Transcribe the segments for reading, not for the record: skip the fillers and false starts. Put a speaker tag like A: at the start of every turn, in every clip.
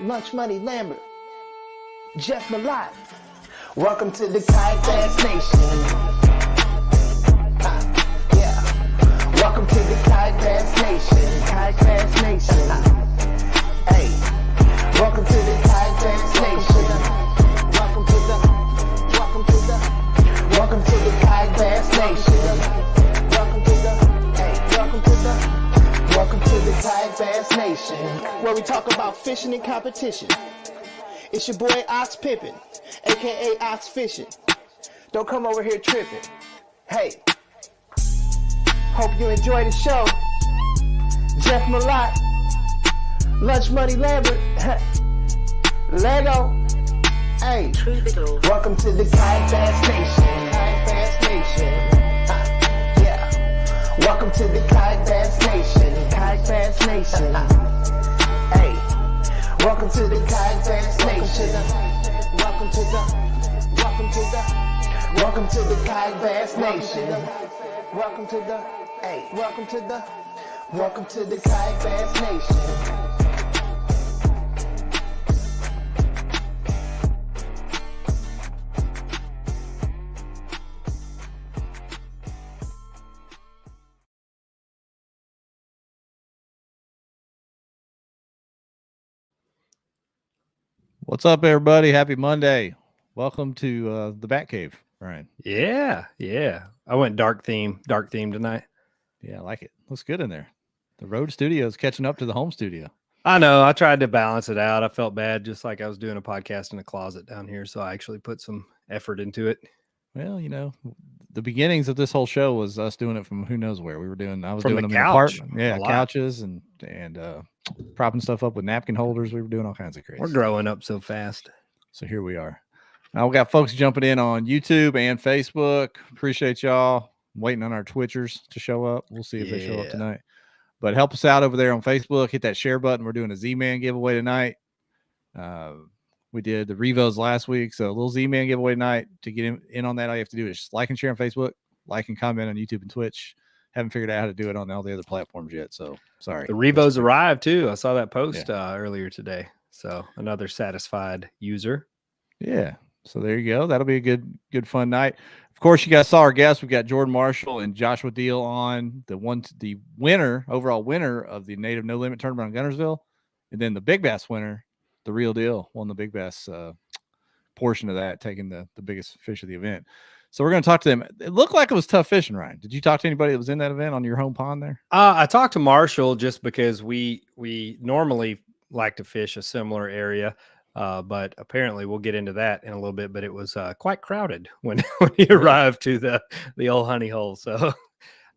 A: Lunch Money Lambert, Jeff Malott. Welcome to the Kayak Bass Nation. Yeah. Welcome to the Kayak Bass Nation. Kayak Bass Nation. Hey. Welcome to the Kayak Bass Nation. Welcome to the Kayak Bass Nation. Welcome to the Kayak Bass Nation, where we talk about fishing and competition. It's your boy Ox Pippin, aka Ox Fishing. Don't come over here tripping. Hey, hope you enjoy the show. Jeff Malott, Lunch Money Lambert, Lego. Hey, welcome to the Kayak Bass Nation. Kayak Bass Nation. Welcome to the Kayak Bass Nation. Kayak Bass Nation. Hey, welcome to the Kayak Bass Nation. Welcome to the Kayak Bass Nation. Welcome to the Kayak Bass Nation.
B: What's up, everybody? Happy Monday. Welcome to the Bat Cave, Ryan.
C: Yeah. I went dark theme tonight.
B: Yeah, I like it. Looks good in there. The road studio is catching up to the home studio.
C: I know. I tried to balance it out. I felt bad, just like I was doing a podcast in a closet down here. So I actually put some effort into it.
B: Well, you know, the beginnings of this whole show was us doing it from who knows where. I was
C: from
B: doing
C: the
B: them
C: couch,
B: in apartment. Yeah, couches and propping stuff up with napkin holders. We were doing all kinds of crazy.
C: We're growing up so fast.
B: So here we are. Now we got folks jumping in on YouTube and Facebook. Appreciate y'all. I'm waiting on our Twitchers to show up. We'll see if they show up tonight. But help us out over there on Facebook. Hit that share button. We're doing a Z-Man giveaway tonight. We did the Revos last week, so a little Z-Man giveaway tonight. To get in on that, all you have to do is like and share on Facebook, like and comment on YouTube and Twitch. Haven't figured out how to do it on all the other platforms yet, so sorry.
C: The Revos arrived too. I saw that post earlier today. So another satisfied user.
B: Yeah. So there you go. That'll be a good fun night. Of course, you guys saw our guests. We've got Jordan Marshall and Joshua Diehl on, the overall winner of the Native No Limit tournament on Guntersville, and then the Big Bass winner, the Real Deal, won the Big Bass portion of that, taking the biggest fish of the event. So we're going to talk to them. It looked like it was tough fishing, Ryan. Did you talk to anybody that was in that event on your home pond there?
C: I talked to Marshall just because we normally like to fish a similar area. But apparently we'll get into that in a little bit, but it was quite crowded when he arrived to the old honey hole. So,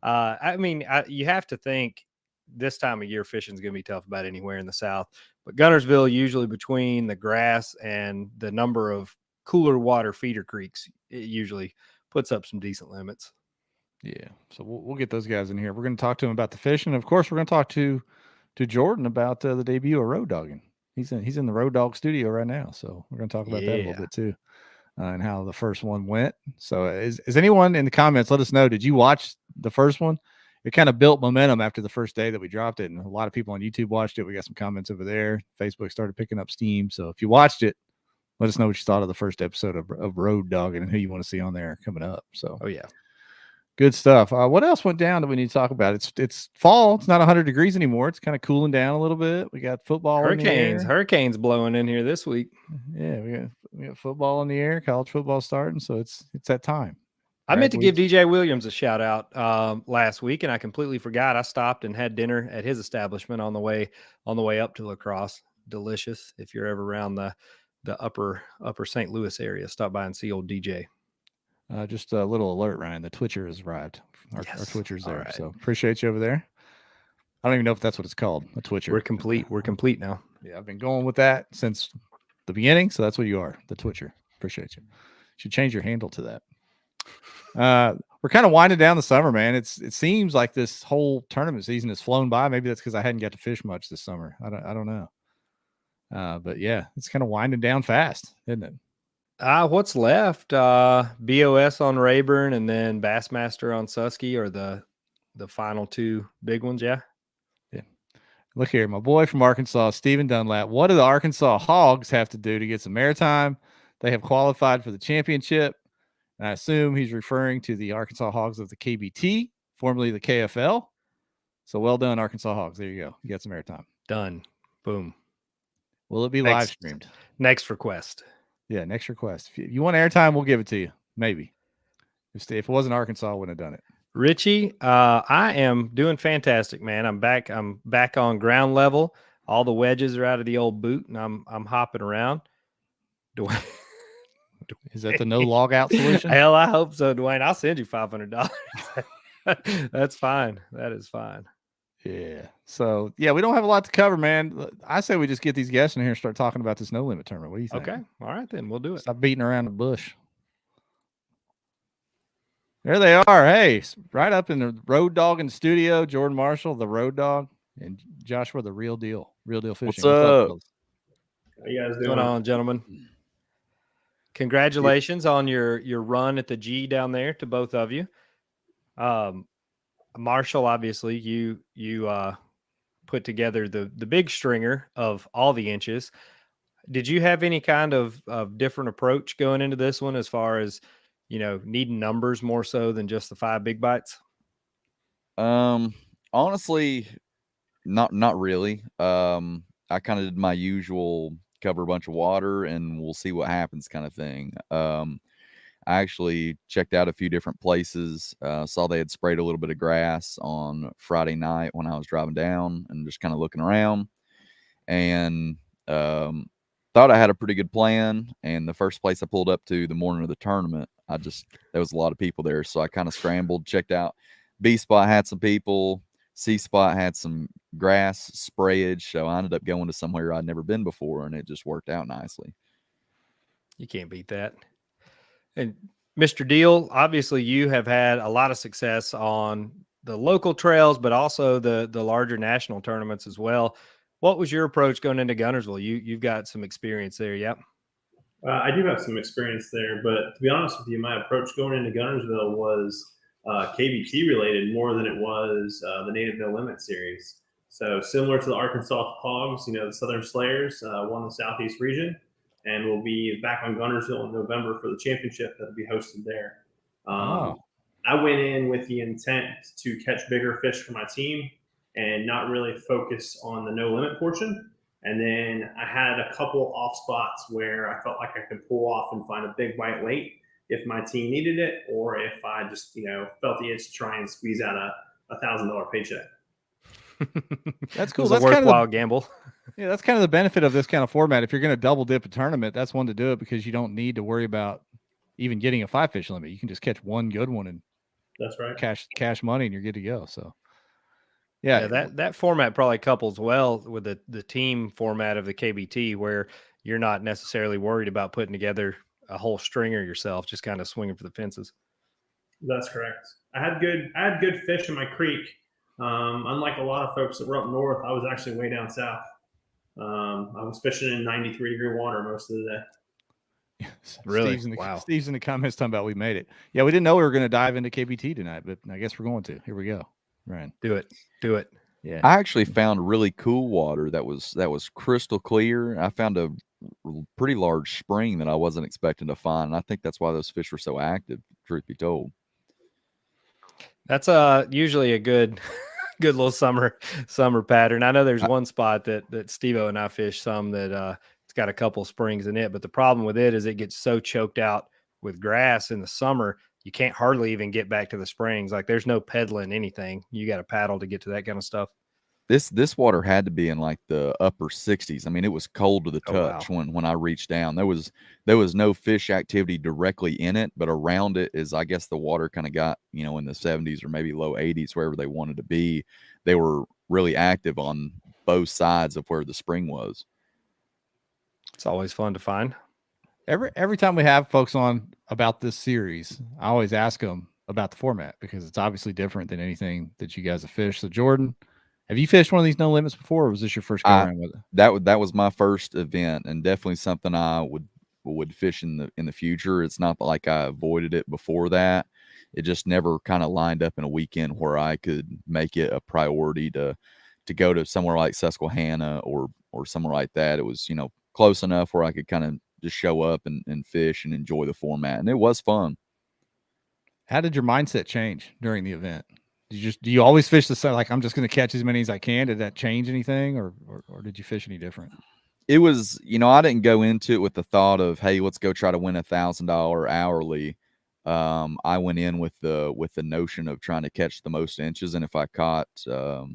C: you have to think this time of year fishing is going to be tough about anywhere in the South, but Guntersville, usually between the grass and the number of cooler water feeder creeks, it usually puts up some decent limits.
B: Yeah. So we'll get those guys in here. We're going to talk to them about the fishing. Of course, we're going to talk to Jordan about the debut of road dogging. He's in the Road Dog studio right now, so we're going to talk about that a little bit too, and how the first one went. So, is anyone in the comments? Let us know. Did you watch the first one? It kind of built momentum after the first day that we dropped it, and a lot of people on YouTube watched it. We got some comments over there. Facebook started picking up steam. So, if you watched it, let us know what you thought of the first episode of Road Dogging and who you want to see on there coming up. So, good stuff. What else went down that we need to talk about? It's fall. It's not 100 degrees anymore. It's kind of cooling down a little bit. We got football.
C: Hurricanes blowing in here this week.
B: Yeah, we got football in the air. College football starting, so it's that time.
C: I meant to give DJ Williams a shout out last week, and I completely forgot. I stopped and had dinner at his establishment on the way up to La Crosse. Delicious. If you're ever around the upper St. Louis area, stop by and see old DJ.
B: Just a little alert, Ryan. The Twitcher has arrived. Our Twitcher's there.
C: Right.
B: So appreciate you over there. I don't even know if that's what it's called, a Twitcher.
C: We're complete now.
B: Yeah, I've been going with that since the beginning. So that's what you are, the Twitcher. Appreciate you. Should change your handle to that. We're kind of winding down the summer, man. It seems like this whole tournament season has flown by. Maybe that's because I hadn't got to fish much this summer. I don't know. But yeah, it's kind of winding down fast, isn't it?
C: What's left? BOS on Rayburn and then Bassmaster on Susky are the final two big ones. Yeah.
B: Look here, my boy from Arkansas, Stephen Dunlap. What do the Arkansas Hogs have to do to get some airtime? They have qualified for the championship. And I assume he's referring to the Arkansas Hogs of the KBT, formerly the KFL. So well done, Arkansas Hogs. There you go. You got some airtime.
C: Done. Boom.
B: Will it be live streamed?
C: Next request.
B: Yeah, next request. If you want airtime, we'll give it to you. Maybe. If it wasn't Arkansas, I wouldn't have done it.
C: Richie, I am doing fantastic, man. I'm back on ground level. All the wedges are out of the old boot, and I'm hopping around. Dwayne,
B: is that the no log out solution?
C: Hell, I hope so, Dwayne. I'll send you $500. That's fine. That is fine.
B: Yeah. So yeah, we don't have a lot to cover, man. I say we just get these guests in here and start talking about this no limit tournament. What do you think?
C: Okay. All right, then we'll do it.
B: Stop beating around the bush. There they are. Hey, right up in the Road Dog in the studio. Jordan Marshall, the Road Dog, and Joshua, the Real Deal Fishing.
D: What's up?
C: How you guys doing? What's going on, gentlemen? Congratulations on your run at the G down there to both of you. Marshall, obviously, you put together the big stringer of all the inches. Did you have any kind of different approach going into this one as far as, needing numbers more so than just the 5 big bites?
D: Honestly, not really. I kind of did my usual cover a bunch of water and we'll see what happens kind of thing. I actually checked out a few different places, saw they had sprayed a little bit of grass on Friday night when I was driving down and just kind of looking around, and thought I had a pretty good plan. And the first place I pulled up to the morning of the tournament, there was a lot of people there. So I kind of scrambled, checked out. B spot had some people, C spot had some grass sprayage. So I ended up going to somewhere I'd never been before, and it just worked out nicely.
C: You can't beat that. And Mr. Diehl, obviously you have had a lot of success on the local trails, but also the larger national tournaments as well. What was your approach going into Guntersville? You've got some experience there, yep.
E: I do have some experience there, but to be honest with you, my approach going into Guntersville was KBT related more than it was the Native No Limit Series. So similar to the Arkansas Hogs, the Southern Slayers won the Southeast region, and we'll be back on Guntersville in November for the championship that'll be hosted there. I went in with the intent to catch bigger fish for my team and not really focus on the no limit portion. And then I had a couple off spots where I felt like I could pull off and find a big bite late if my team needed it, or if I just, felt the itch to try and squeeze out a $1,000 paycheck.
B: That's cool.
C: That's a worthwhile gamble.
B: Yeah, that's kind of the benefit of this kind of format. If you're going to double dip a tournament, that's one to do it, because you don't need to worry about even getting a 5 fish limit. You can just catch one good one and
E: that's right,
B: cash money, and you're good to go. So
C: yeah, that format probably couples well with the team format of the KBT, where you're not necessarily worried about putting together a whole stringer yourself, just kind of swinging for the fences.
E: That's correct. I had good fish in my creek. Unlike a lot of folks that were up north, I was actually way down south. I was fishing in 93-degree water most of the day.
B: Really? Steve's in the comments talking about we made it. Yeah, we didn't know we were going to dive into KBT tonight, but I guess we're going to. Here we go. Ryan.
C: Do it.
B: Yeah.
D: I actually found really cool water that was crystal clear. I found a pretty large spring that I wasn't expecting to find. And I think that's why those fish were so active, truth be told.
C: That's usually a good little summer pattern. I know there's one spot that Steve-O and I fish some that it's got a couple springs in it, but the problem with it is it gets so choked out with grass in the summer, you can't hardly even get back to the springs. Like, there's no pedaling anything. You got to paddle to get to that kind of stuff.
D: This water had to be in like the upper 60s. I mean, it was cold to the touch when I reached down. There was no fish activity directly in it, but around it is, I guess, the water kind of got, in the 70s or maybe low 80s, wherever they wanted to be. They were really active on both sides of where the spring was.
C: It's always fun to find.
B: Every time we have folks on about this series, I always ask them about the format, because it's obviously different than anything that you guys have fished. So Jordan, have you fished one of these no limits before, or was this your first go around with it?
D: That was my first event, and definitely something I would fish in the future. It's not like I avoided it before that. It just never kind of lined up in a weekend where I could make it a priority to to go to somewhere like Susquehanna or somewhere like that. It was, close enough where I could kind of just show up and fish and enjoy the format. And it was fun.
B: How did your mindset change during the event? Do you always fish the same? Like, I'm just going to catch as many as I can. Did that change anything, or did you fish any different?
D: It was, I didn't go into it with the thought of, hey, let's go try to win $1,000 hourly. I went in with the notion of trying to catch the most inches, and if I caught, a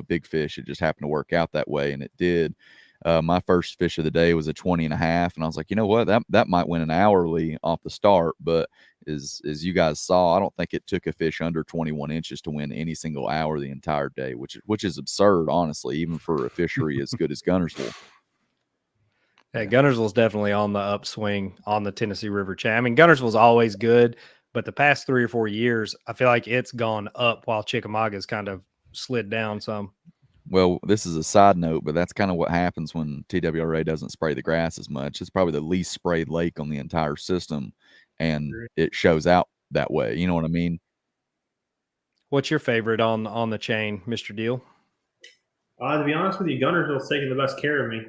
D: big fish, it just happened to work out that way, and it did. My first fish of the day was a 20.5, and I was like, you know what, that might win an hourly off the start, but as you guys saw, I don't think it took a fish under 21 inches to win any single hour the entire day, which is absurd, honestly, even for a fishery as good as Guntersville.
C: Yeah, Guntersville's definitely on the upswing on the Tennessee River chain. I mean, Guntersville's always good, but the past 3 or 4 years, I feel like it's gone up while Chickamauga's kind of slid down some.
D: Well, this is a side note, but that's kind of what happens when TWRA doesn't spray the grass as much. It's probably the least sprayed lake on the entire system, and it shows out that way. You know what I mean?
C: What's your favorite on the chain, Mr. Diehl?
E: To be honest with you, Guntersville's taking the best care of me.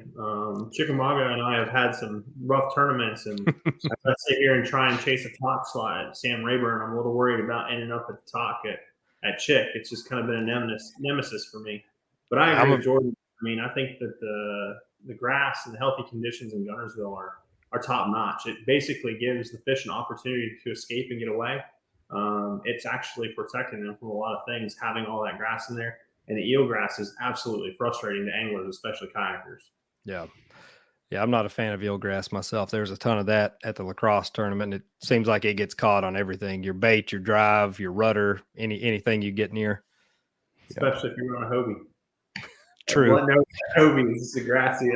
E: Chickamauga and I have had some rough tournaments, and as I sit here and try and chase a talk slot at Sam Rayburn, I'm a little worried about ending up at the talk at Chick. It's just kind of been a nemesis for me. But I agree with Jordan. I mean, I think that the grass and the healthy conditions in Guntersville are top notch. It basically gives the fish an opportunity to escape and get away. It's actually protecting them from a lot of things, having all that grass in there. And the eelgrass is absolutely frustrating to anglers, especially kayakers.
C: Yeah. Yeah, I'm not a fan of eelgrass myself. There's a ton of that at the lacrosse tournament. It seems like it gets caught on everything. Your bait, your drive, your rudder, anything you get near.
E: Especially if you're on a Hobie.
C: True.
E: What knows Hobie is a grassy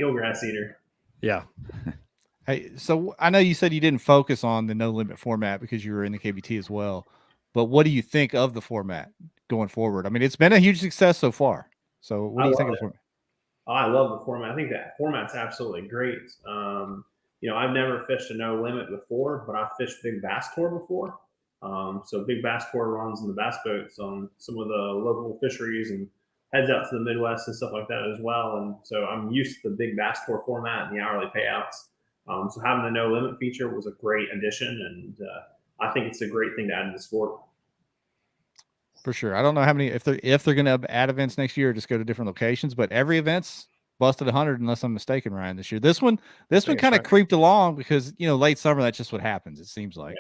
E: eelgrass eater.
C: Yeah.
B: Hey, so I know you said you didn't focus on the no limit format because you were in the KBT as well, but what do you think of the format going forward? I mean, it's been a huge success so far. So what do you think of the format?
E: I love the format. I think that format's absolutely great. I've never fished a no limit before, but I've fished Big Bass Tour before. So Big Bass Tour runs in the bass boats on some of the local fisheries and heads out to the Midwest and stuff like that as well. And so I'm used to the Big Bass Tour format and the hourly payouts. So having the no limit feature was a great addition, and I think it's a great thing to add to the sport.
B: For sure. I don't know how many, if they're going to add events next year, or just go to different locations, but every event's busted 100, unless I'm mistaken, Ryan, this year. This one kind of creeped along because, late summer, that's just what happens. It seems like.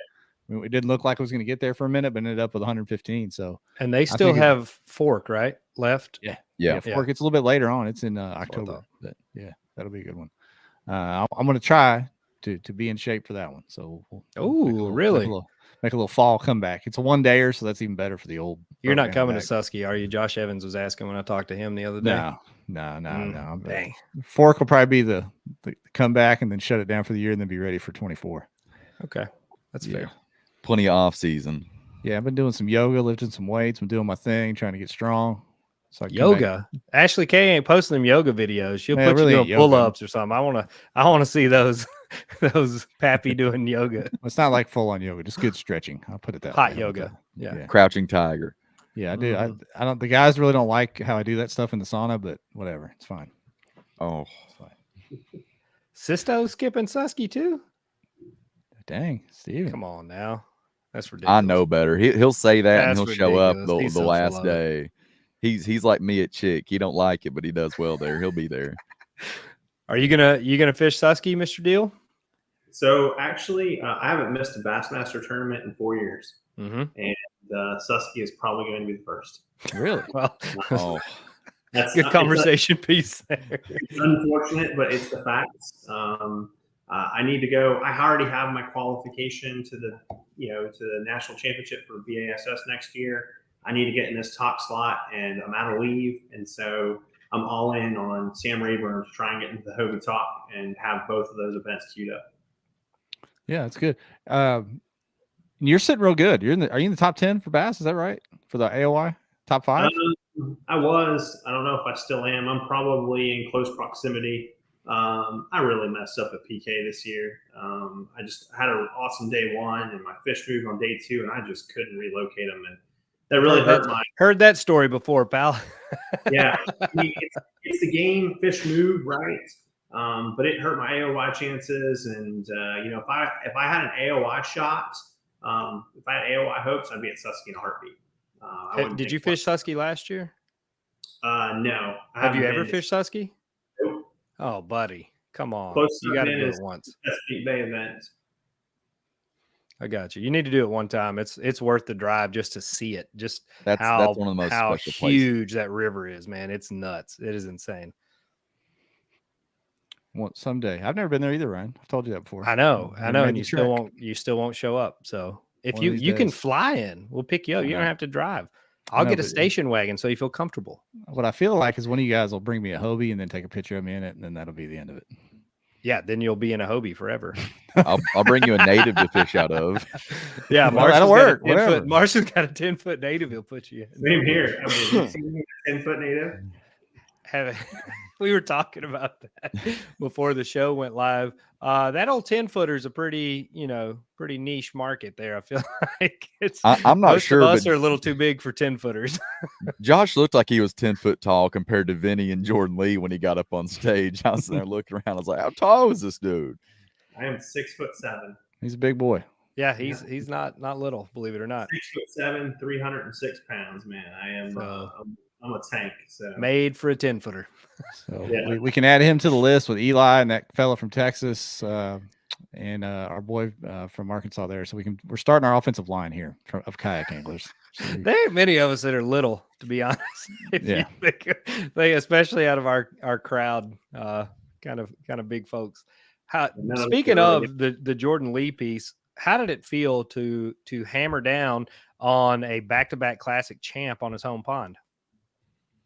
B: I mean, it didn't look like it was going to get there for a minute, but ended up with 115. So,
C: and they still have Fork, right? Left.
B: Yeah. Fork. It's a little bit later on. It's in October. But yeah, that'll be a good one. I'm going to try to be in shape for that one. So,
C: really?
B: Make a little fall comeback. It's a 1-dayer, so that's even better for the old.
C: You're not coming to Susky, are you? Josh Evans was asking when I talked to him the other day.
B: No.
C: Dang.
B: Fork will probably be the comeback and then shut it down for the year and then be ready for 24.
C: Okay, that's fair.
D: Plenty of off season.
B: Yeah, I've been doing some yoga, lifting some weights. I'm doing my thing, trying to get strong. So
C: yoga. Ashley K ain't posting them yoga videos. She'll put you doing pull-ups or something. I want to see those Pappy doing yoga.
B: It's not like full on yoga, just good stretching. I'll put it that
C: hot
B: way.
C: yoga. Yeah.
D: Crouching tiger.
B: Yeah, I do. I don't. The guys really don't like how I do that stuff in the sauna, but whatever, it's fine.
D: Oh,
B: it's fine.
C: Sisto skipping Susky too.
B: Dang, Steven.
C: Come on now. That's ridiculous.
D: I know better. He'll say that and he'll show up the last day. He's like me at Chick. He don't like it, but he does well there. He'll be there. Are
C: you gonna fish Susky, Mr. Diehl?
E: So actually, I haven't missed a Bassmaster tournament in 4 years, and Susky is probably going to be the first.
B: Really?
C: Well, that's good conversation piece there.
E: It's unfortunate, but it's the facts. I need to go. I already have my qualification to the national championship for BASS next year. I need to get in this top slot, and I'm out of leave, and so I'm all in on Sam Rayburn to try and get into the Hobie top and have both of those events queued up.
B: Yeah, that's good. You're sitting real good. Are you in the top 10 for Bass? Is that right? For the AOI top 5?
E: I was. I don't know if I still am. I'm probably in close proximity. I really messed up at PK this year. I just had an awesome day 1, and my fish moved on day 2, and I just couldn't relocate them. And that really hurt my.
C: Heard that story before, pal.
E: Yeah, I mean, it's the game. Fish move, right? But it hurt my AOY chances, and if I had an AOY shot, if I had AOY hopes, I'd be at Susky in a heartbeat.
C: Did you fish Susky last year?
E: No.
C: Have you ever fished Susky?
E: Nope.
C: Oh, buddy, come on!
E: Close
C: You got to do it once.
E: Chesapeake Bay event.
C: I got you. You need to do it one time. It's worth the drive just to see it. Just
D: that's one of the most special
C: huge
D: places.
C: that river is, man. It's nuts. It is insane.
B: Well, someday. I've never been there either, Ryan. I've told you that before.
C: I know, and you still won't show up. So if you can fly in, we'll pick you up. You don't have to drive. I'll get a station wagon so you feel comfortable.
B: What I feel like is one of you guys will bring me a Hobie and then take a picture of me in it, and then that'll be the end of it.
C: Yeah, then you'll be in a Hobie forever.
D: I'll bring you a native to fish out of.
C: Yeah,
B: that'll work.
C: Marshall's got a 10-foot native. He'll put you in.
E: Same here. I mean, you seen a 10-foot native?
C: We were talking about that before the show went live. That old 10-footer is a pretty niche market there. I feel like
D: I'm not sure.
C: Most of us are a little too big for 10-footers.
D: Josh looked like he was 10 foot tall compared to Vinny and Jordan Lee when he got up on stage. I was there looking around. I was like, how tall is this dude?
E: I am 6'7".
B: He's a big boy.
C: Yeah, he's not little, believe it or not.
E: 6'7", 306 pounds, man. I am. I'm a tank. So
C: made for a 10-footer.
B: So yeah. we can add him to the list with Eli and that fella from Texas and our boy from Arkansas there. So we're starting our offensive line here of kayak anglers. So
C: there ain't many of us that are little, to be honest.
B: Yeah,
C: they especially out of our crowd, kind of big folks. Speaking of the Jordan Lee piece, how did it feel to hammer down on a back-to-back classic champ on his home pond?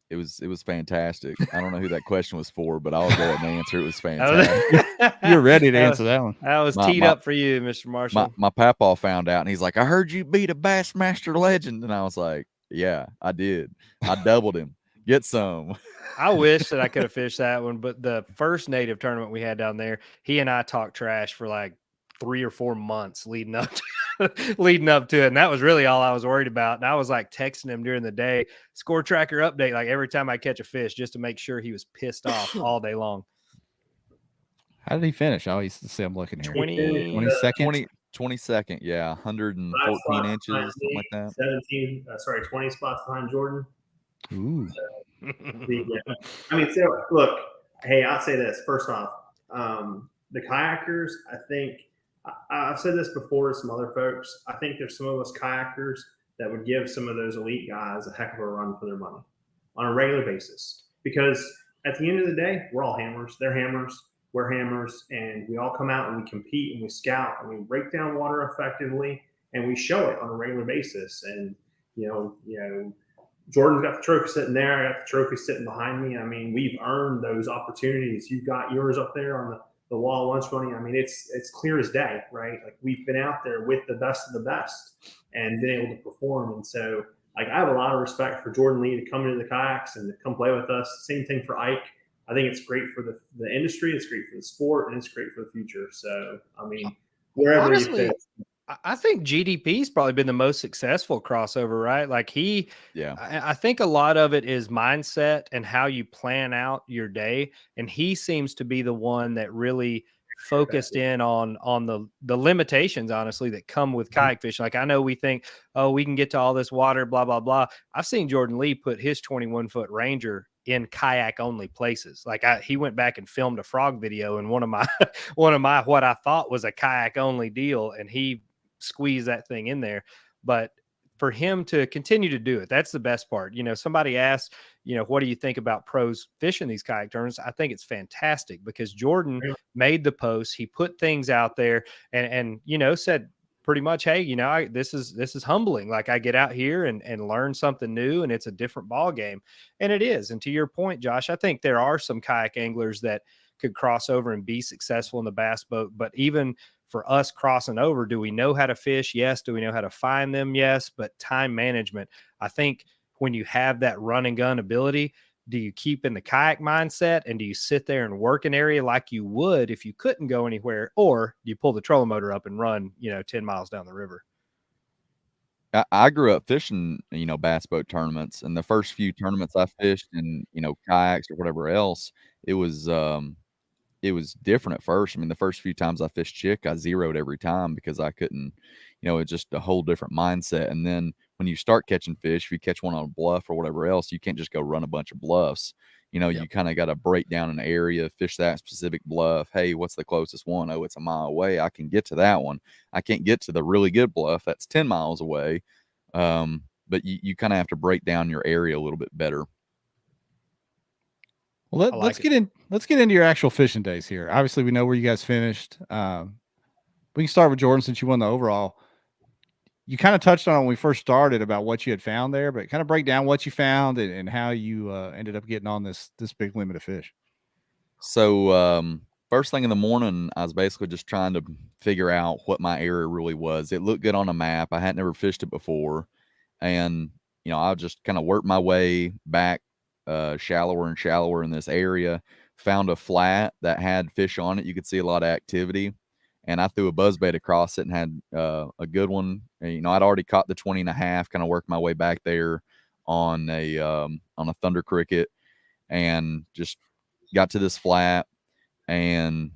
D: It was fantastic. I don't know who that question was for, but I'll go ahead and answer. It was fantastic.
B: You're ready to answer that one.
C: That was teed up for you, Mr. Marshall.
D: My papaw found out, and he's like, I heard you beat a Bassmaster legend. And I was like, yeah, I did. I doubled him. Get some.
C: I wish that I could have fished that one, but the first native tournament we had down there, he and I talked trash for like 3 or 4 months leading up to it. And that was really all I was worried about. And I was like texting him during the day, score tracker update, like every time I catch a fish, just to make sure he was pissed off all day long.
B: How did he finish? Oh, he's see, I'm looking here.
D: 22nd. Yeah. 114 inches, something like that.
E: 20 spots behind Jordan.
B: Ooh.
E: Yeah. I mean, so look, hey, I'll say this first off. The kayakers, I think, I've said this before to some other folks. I think there's some of us kayakers that would give some of those elite guys a heck of a run for their money on a regular basis. Because at the end of the day, we're all hammers. They're hammers. We're hammers. And we all come out and we compete and we scout and we break down water effectively and we show it on a regular basis. And, Jordan's got the trophy sitting there. I got the trophy sitting behind me. I mean, we've earned those opportunities. You've got yours up there on the wall lunch money. I mean, it's clear as day, right? Like we've been out there with the best of the best and been able to perform. And so like I have a lot of respect for Jordan Lee to come into the kayaks and to come play with us. Same thing for Ike. I think it's great for the industry. It's great for the sport and it's great for the future. So, I mean, wherever
C: honestly,
E: you fit.
C: I think GDP's probably been the most successful crossover, right? Like I think a lot of it is mindset and how you plan out your day. And he seems to be the one that really focused in on the limitations, honestly, that come with kayak fishing. Like I know we think, oh, we can get to all this water, blah, blah, blah. I've seen Jordan Lee put his 21-foot Ranger in kayak only places. Like he went back and filmed a frog video in one of my what I thought was a kayak only deal, and he squeeze that thing in there. But for him to continue to do it, that's the best part. Somebody asked, what do you think about pros fishing these kayak tournaments? I think it's fantastic because Jordan made the post. He put things out there and said pretty much, hey, this is humbling. Like I get out here and learn something new, and it's a different ball game. And it is. And to your point, Josh, I think there are some kayak anglers that could cross over and be successful in the bass boat. But even for us crossing over, do we know how to fish? Yes. Do we know how to find them? Yes. But time management, I think when you have that run and gun ability, do you keep in the kayak mindset and do you sit there and work an area like you would if you couldn't go anywhere, or do you pull the trolling motor up and run, 10 miles down the river?
D: I grew up fishing, bass boat tournaments, and the first few tournaments I fished in, kayaks or whatever else, it was it was different at first. I mean, the first few times I fished chick, I zeroed every time because I couldn't, it's just a whole different mindset. And then when you start catching fish, if you catch one on a bluff or whatever else, you can't just go run a bunch of bluffs.
C: Yep.
D: You kind of got to break down an area, fish that specific bluff. Hey, what's the closest one? Oh, it's a mile away. I can get to that one. I can't get to the really good bluff. That's 10 miles away. But you kind of have to break down your area a little bit better.
B: Well, let's get into your actual fishing days here. Obviously, we know where you guys finished. We can start with Jordan since you won the overall. You kind of touched on it when we first started about what you had found there, but kind of break down what you found and how you ended up getting on this big limit of fish.
D: So first thing in the morning, I was basically just trying to figure out what my area really was. It looked good on a map. I had never fished it before, and I just kind of worked my way back shallower and shallower in this area. Found a flat that had fish on it. You could see a lot of activity, and I threw a buzzbait across it and had a good one. And, I'd already caught the 20.5. Kind of worked my way back there on a thunder cricket, and just got to this flat and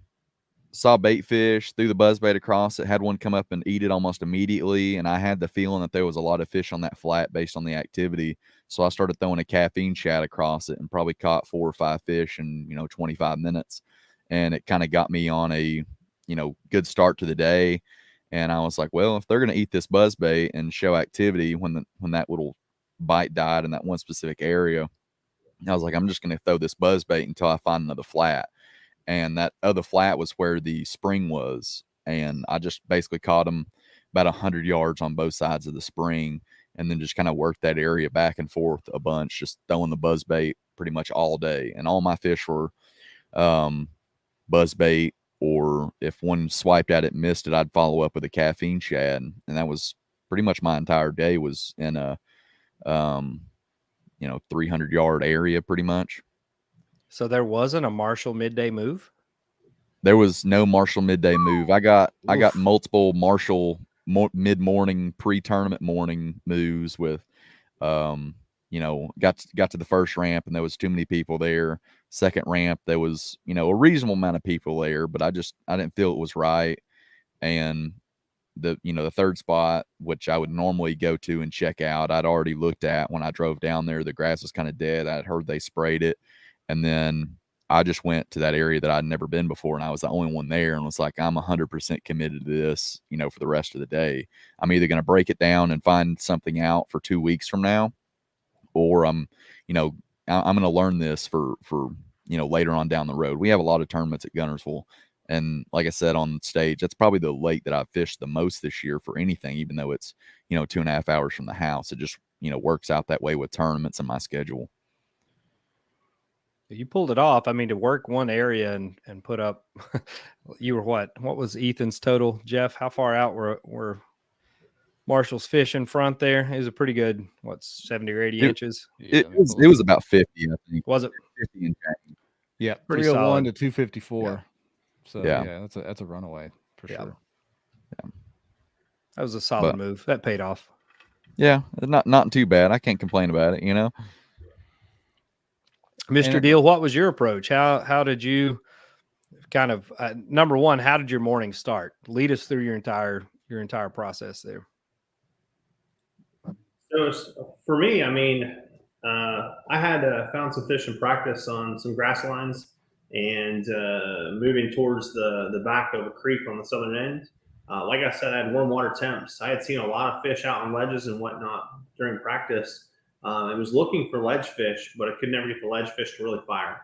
D: saw bait fish, threw the buzzbait across it, had one come up and eat it almost immediately. And I had the feeling that there was a lot of fish on that flat based on the activity. So I started throwing a caffeine shad across it and probably caught 4 or 5 fish in, 25 minutes. And it kind of got me on a, good start to the day. And I was like, well, if they're going to eat this buzzbait and show activity when that little bite died in that one specific area, I was like, I'm just going to throw this buzzbait until I find another flat. And that other flat was where the spring was. And I just basically caught them about 100 yards on both sides of the spring, and then just kind of worked that area back and forth a bunch, just throwing the buzzbait pretty much all day. And all my fish were buzzbait, or if one swiped at it and missed it, I'd follow up with a caffeine shad. And that was pretty much my entire day was in a 300-yard area pretty much.
C: So there wasn't a Marshall midday move?
D: There was no Marshall midday move. I got multiple Marshall mid-morning pre-tournament morning moves with got to the first ramp and there was too many people there. Second ramp there was a reasonable amount of people there, but I didn't feel it was right. And the third spot, which I would normally go to and check out, I'd already looked at when I drove down there. The grass was kind of dead. I'd heard they sprayed it. And then I just went to that area that I'd never been before, and I was the only one there, and was like, I'm 100% committed to this, for the rest of the day. I'm either going to break it down and find something out for 2 weeks from now, or I'm going to learn this for later on down the road. We have a lot of tournaments at Guntersville. And like I said on stage, that's probably the lake that I've fished the most this year for anything, even though it's, 2.5 hours from the house. It just, works out that way with tournaments and my schedule.
C: You pulled it off. I mean, to work one area and put up, you were what was Ethan's total, Jeff? How far out were Marshall's fish in front there? It was a pretty good, 70 or 80 inches?
D: It was about 50, I think.
C: Was it?
D: 50 and change.
B: Yeah,
C: pretty
B: 301
C: solid.
B: to 254.
C: Yeah.
B: So
D: yeah,
B: that's a runaway for sure.
D: Yeah.
C: That was a solid move. That paid off.
D: Yeah, not too bad. I can't complain about it,
C: Mr. Diehl, what was your approach? How did you kind of number one, how did your morning start? Lead us through your entire process there.
E: So for me, I mean, I had found some fish in practice on some grass lines and moving towards the back of a creek on the southern end. Like I said, I had warm water temps. I had seen a lot of fish out on ledges and whatnot during practice. I was looking for ledge fish, but I could never get the ledge fish to really fire.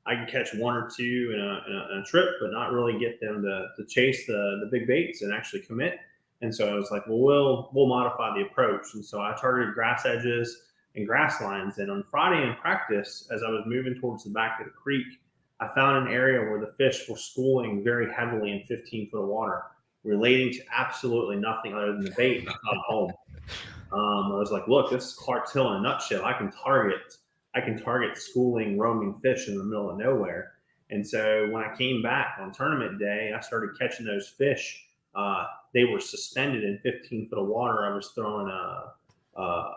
E: I could catch one or two in a trip, but not really get them to chase the big baits and actually commit. And so I was like, well, we'll modify the approach. And so I targeted grass edges and grass lines. And on Friday in practice, as I was moving towards the back of the creek, I found an area where the fish were schooling very heavily in 15-foot of water, relating to absolutely nothing other than the bait. And I caught home. I was like, look, this is Clark's Hill in a nutshell. I can target schooling, roaming fish in the middle of nowhere. And so when I came back on tournament day, I started catching those fish they were suspended in 15 foot of water. I was throwing a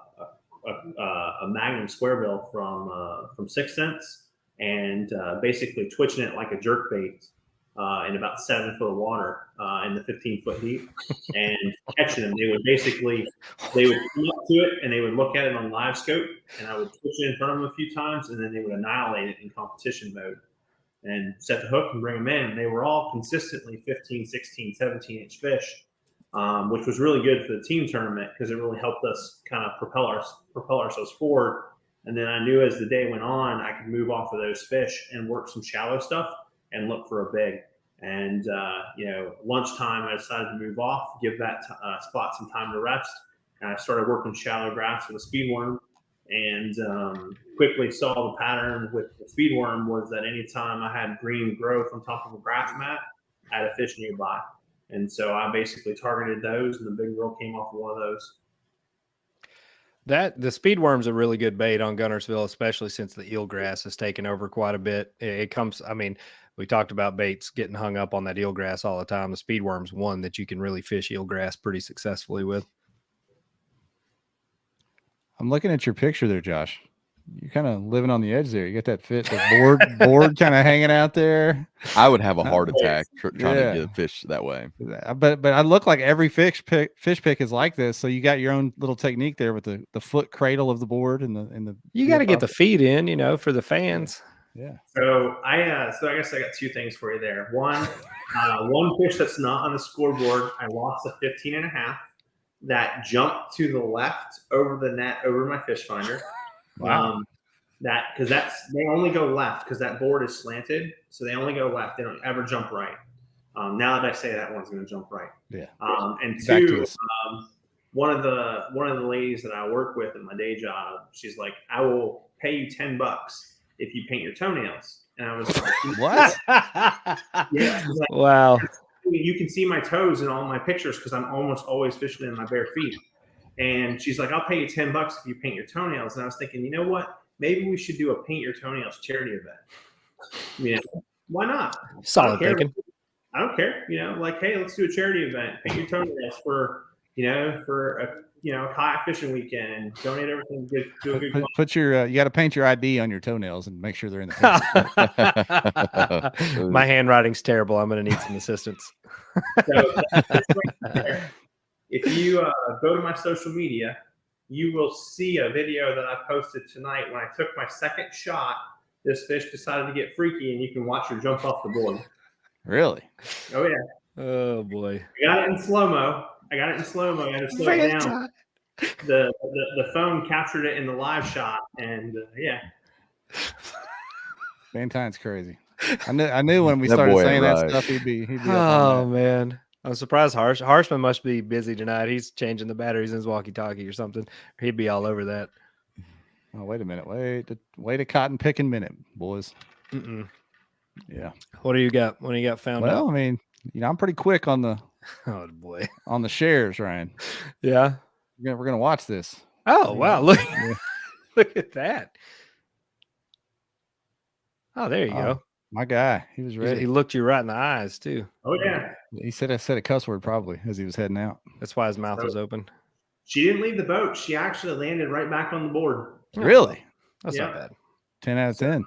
E: Magnum square bill from 6 Cents and basically twitching it like a jerk bait in about 7 foot of water in the 15 foot deep and catching them. They would come up to it and they would look at it on live scope, and I would twitch it in front of them a few times, and then they would annihilate it in competition mode and set the hook and bring them in. They were all consistently 15, 16, 17-inch fish, which was really good for the team tournament because it really helped us kind of propel ourselves forward. And then I knew as the day went on, I could move off of those fish and work some shallow stuff and look for a big. And, lunchtime, I decided to move off, give that spot some time to rest. And I started working shallow grass with a speed worm, and quickly saw the pattern with the speed worm was that anytime I had green growth on top of a grass mat, I had a fish nearby. And so I basically targeted those, and the big girl came off of one of those.
C: The speed worm's a really good bait on Guntersville, especially since the eelgrass has taken over quite a bit. We talked about baits getting hung up on that eelgrass all the time. The speed worm's one that you can really fish eelgrass pretty successfully with.
B: I'm looking at your picture there, Josh. You're kind of living on the edge there. You got that the board kind of hanging out there.
D: I would have a heart attack trying to get a fish that way.
B: But I look like every fish pick is like this. So you got your own little technique there with the foot cradle of the board and the.
C: You got to get the feet in, for the fans.
B: Yeah.
E: So I guess I got two things for you there. One fish that's not on the scoreboard, I lost a 15.5 that jumped to the left over the net over my fish finder.
C: Wow.
E: They only go left because that board is slanted, so they only go left. They don't ever jump right. Now that I say that one's going to jump right.
B: Yeah.
E: And two, one of the ladies that I work with in my day job, she's like, I will pay you $10 if you paint your toenails. And I was like,
B: what?
E: Yeah. Like,
C: wow.
E: You can see my toes in all my pictures because I'm almost always fishing in my bare feet. And she's like, I'll pay you $10 if you paint your toenails. And I was thinking, you know what? Maybe we should do a paint your toenails charity event. Why not?
C: Solid thinking.
E: I don't care. Hey, let's do a charity event. Paint your toenails for a kayak fishing weekend and donate everything. Do a good cause.
B: Put your you got to paint your ID on your toenails and make sure they're in the picture.
C: My handwriting's terrible. I'm going to need some assistance.
E: So that's right there. If you go to my social media, you will see a video that I posted tonight when I took my second shot. This fish decided to get freaky, and you can watch her jump off the board.
B: Really?
E: Oh, yeah.
C: Oh, boy.
E: I got it in slow-mo. I had to slow it down. The phone captured it in the live shot, and yeah.
B: Mantine's crazy. I knew when we started saying that stuff, he'd be
C: oh, man. I'm surprised Harshman must be busy tonight. He's changing the batteries in his walkie-talkie or something. He'd be all over that.
B: Oh, wait a minute. Wait a cotton picking minute, boys.
C: Mm-mm.
B: Yeah.
C: What do you got? What do you got found out?
B: Well, I mean, I'm pretty quick on the
C: oh boy
B: on the shares, Ryan.
C: Yeah.
B: We're gonna watch this.
C: Oh wow! Look at that. Oh, there you go.
B: My guy, he was ready.
C: He looked you right in the eyes too.
E: Oh yeah.
B: He said I said a cuss word probably as he was heading out.
C: That's why his mouth was open.
E: She didn't leave the boat. She actually landed right back on the board.
B: Really?
C: That's not bad.
B: 10 out of 10.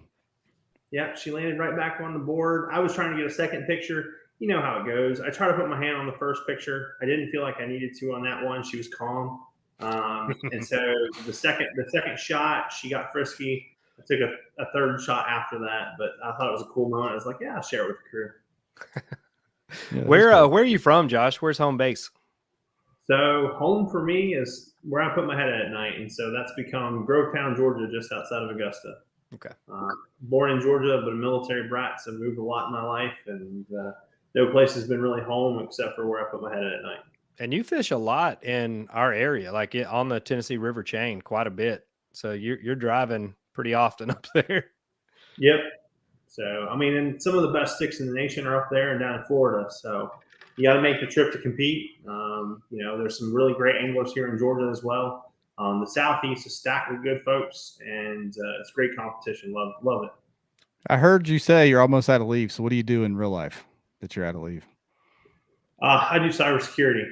E: Yeah, she landed right back on the board. I was trying to get a second picture. You know how it goes. I tried to put my hand on the first picture. I didn't feel like I needed to on that one. She was calm. And so the second shot, she got frisky. I took a third shot after that, but I thought it was a cool moment. I was like, yeah, I'll share it with the crew.
C: Where are you from, Josh? Where's home base?
E: So home for me is where I put my head at night. And so that's become Grovetown, Georgia, just outside of Augusta.
C: Okay.
E: Born in Georgia, but a military brat, so moved a lot in my life. And no place has been really home except for where I put my head at night.
C: And you fish a lot in our area, like on the Tennessee River chain, quite a bit. So you're driving pretty often up there.
E: Yep. So, I mean, and some of the best sticks in the nation are up there and down in Florida. So you got to make the trip to compete. There's some really great anglers here in Georgia as well. The Southeast is stacked with good folks, and it's great competition. Love it.
B: I heard you say you're almost out of leave. So what do you do in real life that you're out of leave?
E: I do cybersecurity,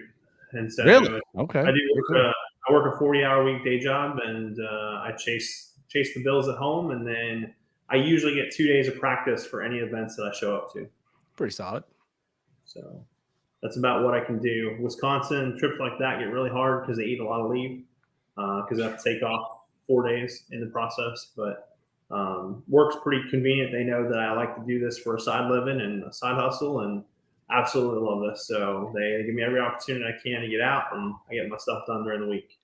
E: and so
B: Really? Okay.
E: I work a 40-hour week day job, and I chase the bills at home, and then I usually get 2 days of practice for any events that I show up to.
C: Pretty solid.
E: So that's about what I can do. Wisconsin trips like that get really hard because they eat a lot of leave because I have to take off 4 days in the process. But work's pretty convenient. They know that I like to do this for a side living and a side hustle, and absolutely love this. So they give me every opportunity I can to get out, and I get my stuff done during the week.